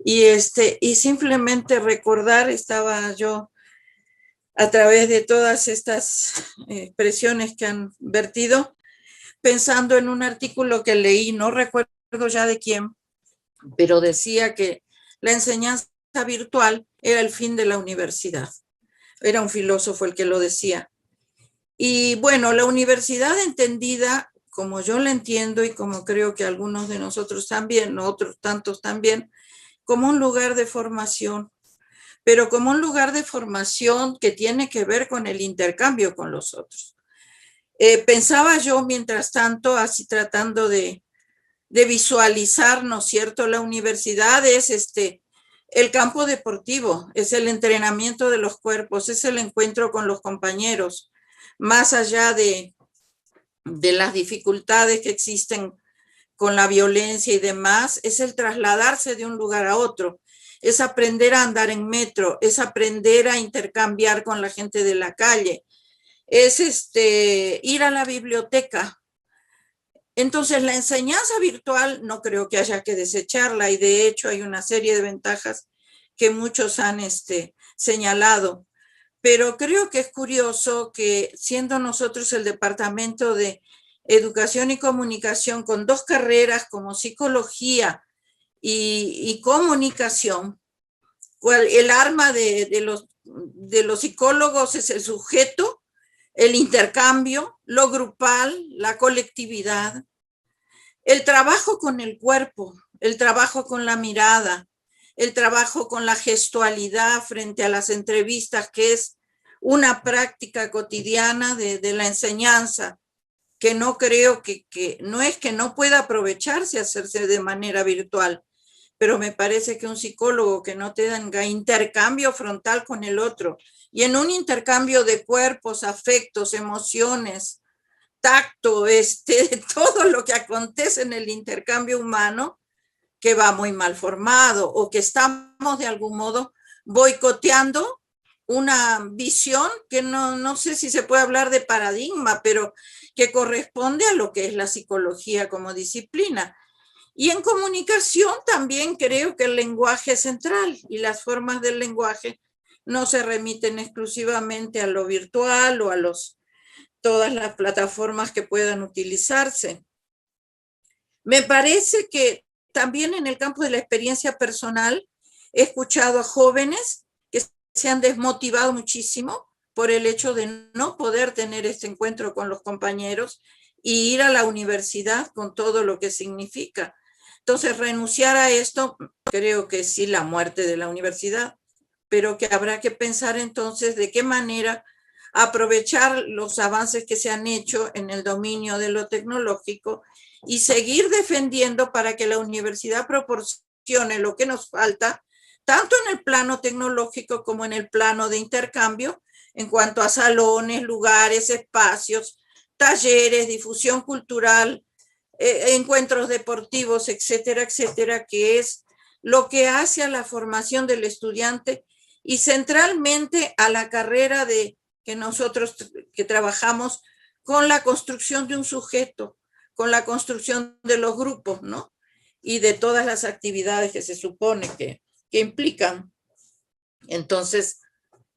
y simplemente recordar, estaba yo a través de todas estas expresiones que han vertido, pensando en un artículo que leí, no recuerdo ya de quién, pero decía que la enseñanza virtual era el fin de la universidad. Era un filósofo el que lo decía. Y bueno, la universidad entendida, como yo la entiendo y como creo que algunos de nosotros también, otros tantos también, como un lugar de formación, pero como un lugar de formación que tiene que ver con el intercambio con los otros. Pensaba yo, mientras tanto, así tratando de visualizar, ¿no es cierto? La universidad es el campo deportivo, es el entrenamiento de los cuerpos, es el encuentro con los compañeros, más allá de las dificultades que existen con la violencia y demás, es el trasladarse de un lugar a otro, es aprender a andar en metro, es aprender a intercambiar con la gente de la calle, es ir a la biblioteca. Entonces, la enseñanza virtual no creo que haya que desecharla y de hecho hay una serie de ventajas que muchos han señalado. Pero creo que es curioso que siendo nosotros el Departamento de Educación y Comunicación con dos carreras como psicología y comunicación, el arma de los psicólogos es el sujeto, el intercambio, lo grupal, la colectividad, el trabajo con el cuerpo, el trabajo con la mirada, el trabajo con la gestualidad frente a las entrevistas, que es una práctica cotidiana de la enseñanza, que no creo que no es que no pueda aprovecharse hacerse de manera virtual, pero me parece que un psicólogo que no tenga intercambio frontal con el otro, y en un intercambio de cuerpos, afectos, emociones, tacto, de todo lo que acontece en el intercambio humano, que va muy mal formado o que estamos de algún modo boicoteando una visión que no sé si se puede hablar de paradigma, pero que corresponde a lo que es la psicología como disciplina. Y en comunicación también creo que el lenguaje es central y las formas del lenguaje no se remiten exclusivamente a lo virtual o a todas las plataformas que puedan utilizarse. Me parece que también en el campo de la experiencia personal he escuchado a jóvenes que se han desmotivado muchísimo por el hecho de no poder tener este encuentro con los compañeros y ir a la universidad con todo lo que significa. Entonces, renunciar a esto, creo que sí, la muerte de la universidad, pero que habrá que pensar entonces de qué manera aprovechar los avances que se han hecho en el dominio de lo tecnológico y seguir defendiendo para que la universidad proporcione lo que nos falta, tanto en el plano tecnológico como en el plano de intercambio, en cuanto a salones, lugares, espacios, talleres, difusión cultural, encuentros deportivos, etcétera, etcétera, que es lo que hace a la formación del estudiante y centralmente a la carrera que nosotros que trabajamos con la construcción de un sujeto, con la construcción de los grupos, ¿no? Y de todas las actividades que se supone que implican. Entonces,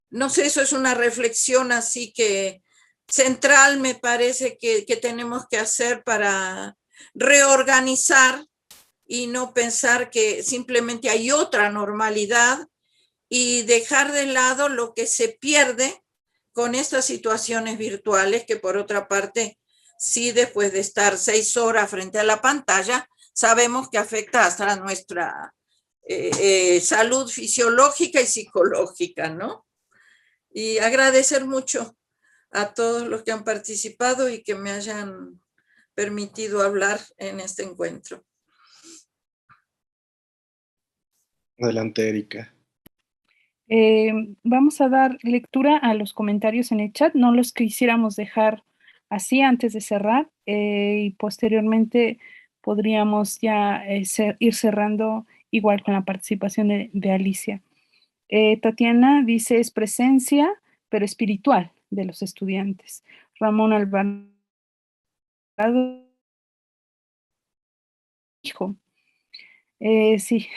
no sé, eso es una reflexión así que central me parece que tenemos que hacer para reorganizar y no pensar que simplemente hay otra normalidad y dejar de lado lo que se pierde con estas situaciones virtuales que por otra parte, sí, después de estar 6 horas frente a la pantalla, sabemos que afecta hasta nuestra salud fisiológica y psicológica, ¿no? Y agradecer mucho a todos los que han participado y que me hayan permitido hablar en este encuentro. Adelante, Erika. Vamos a dar lectura a los comentarios en el chat, no los quisiéramos dejar así antes de cerrar y posteriormente podríamos ya ir cerrando igual con la participación de Alicia. Tatiana dice es presencia, pero espiritual de los estudiantes. Ramón Alvarado dijo, sí,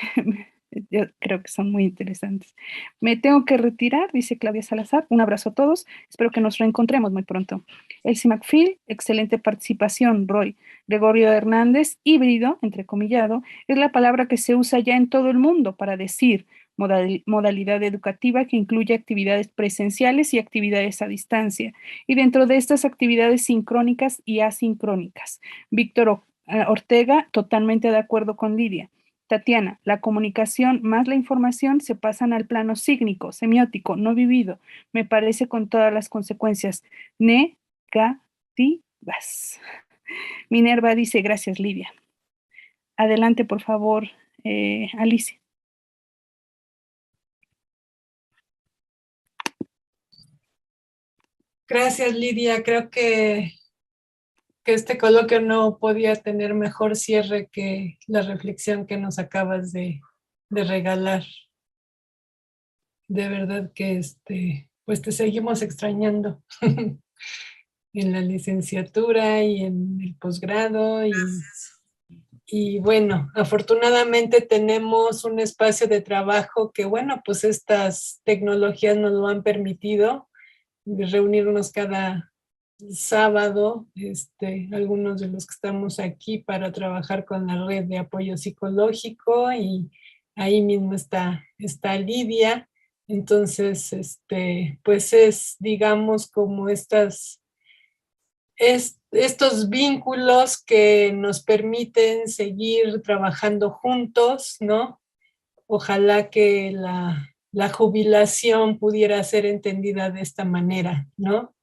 yo creo que son muy interesantes. Me tengo que retirar, dice Claudia Salazar. Un abrazo a todos. Espero que nos reencontremos muy pronto. Elsie McPhil, excelente participación, Roy. Gregorio Hernández, híbrido, entrecomillado, es la palabra que se usa ya en todo el mundo para decir modalidad educativa que incluye actividades presenciales y actividades a distancia. Y dentro de estas actividades sincrónicas y asincrónicas. Víctor Ortega, totalmente de acuerdo con Lidia. Tatiana, la comunicación más la información se pasan al plano sígnico, semiótico, no vivido, me parece con todas las consecuencias negativas. Minerva dice, gracias Lidia. Adelante, por favor, Alicia. Gracias, Lidia. Creo que este coloquio no podía tener mejor cierre que la reflexión que nos acabas de regalar. De verdad que pues te seguimos extrañando en la licenciatura y en el posgrado y bueno, afortunadamente tenemos un espacio de trabajo que bueno, pues estas tecnologías nos lo han permitido, de reunirnos cada sábado, algunos de los que estamos aquí para trabajar con la red de apoyo psicológico y ahí mismo está Lidia. Entonces, pues es, digamos, como estos vínculos que nos permiten seguir trabajando juntos, ¿no? Ojalá que la jubilación pudiera ser entendida de esta manera, ¿no?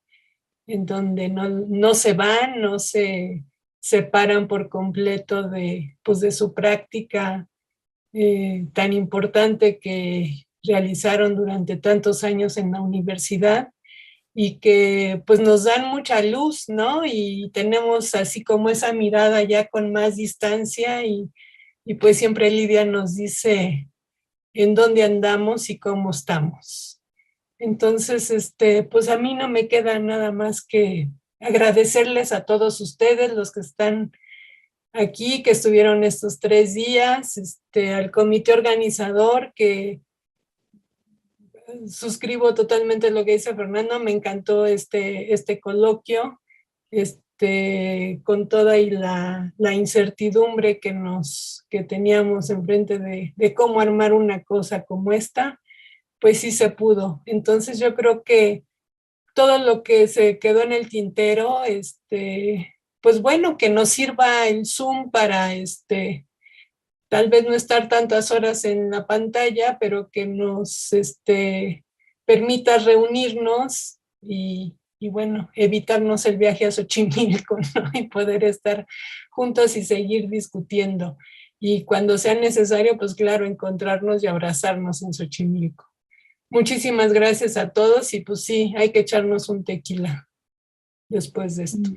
En donde no se van, no se separan por completo de su práctica tan importante que realizaron durante tantos años en la universidad y que pues nos dan mucha luz, ¿no? Y tenemos así como esa mirada ya con más distancia y y pues siempre Lidia nos dice en dónde andamos y cómo estamos. Entonces, pues a mí no me queda nada más que agradecerles a todos ustedes, los que están aquí, que estuvieron estos 3 días, al comité organizador, que suscribo totalmente lo que dice Fernando, me encantó este coloquio, con toda y la incertidumbre que teníamos enfrente de cómo armar una cosa como esta, pues sí se pudo. Entonces yo creo que todo lo que se quedó en el tintero, pues bueno, que nos sirva el Zoom para tal vez no estar tantas horas en la pantalla, pero que nos permita reunirnos y bueno, evitarnos el viaje a Xochimilco, ¿no? Y poder estar juntos y seguir discutiendo. Y cuando sea necesario, pues claro, encontrarnos y abrazarnos en Xochimilco. Muchísimas gracias a todos y pues sí, hay que echarnos un tequila después de esto.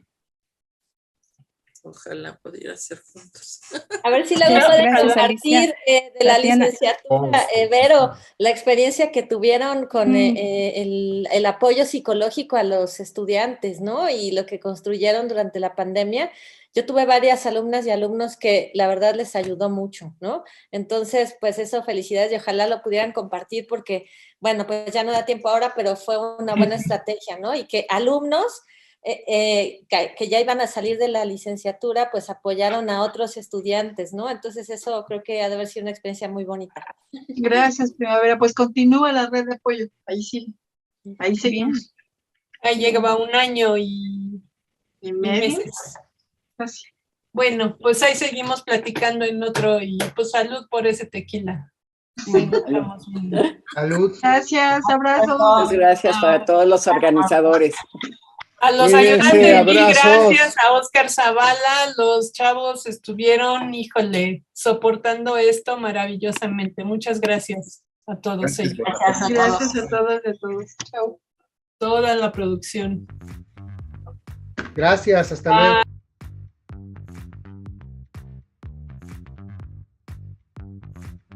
Ojalá pudiera ser juntos. A ver si luego pueden compartir de la licenciatura, Vero, la experiencia que tuvieron con el apoyo psicológico a los estudiantes, ¿no? Y lo que construyeron durante la pandemia. Yo tuve varias alumnas y alumnos que la verdad les ayudó mucho, ¿no? Entonces, pues eso, felicidades y ojalá lo pudieran compartir porque, bueno, pues ya no da tiempo ahora, pero fue una buena estrategia, ¿no? Y que alumnos que ya iban a salir de la licenciatura, pues apoyaron a otros estudiantes, ¿no? Entonces eso creo que ha de haber sido una experiencia muy bonita. Gracias, Primavera. Pues continúa la red de apoyo. Ahí sí. Ahí seguimos. Ahí llegaba 1 año y meses. Así. Bueno, pues ahí seguimos platicando en otro y pues salud por ese tequila. Bueno, estamos viendo. Salud. Gracias, abrazos. Muchas gracias para todos los organizadores. A los ayudantes, mil gracias, a Óscar Zavala, los chavos estuvieron, híjole, soportando esto maravillosamente. Muchas gracias a todos ellos. Gracias a todos y a todos. Chao. Toda la producción. Gracias, hasta luego.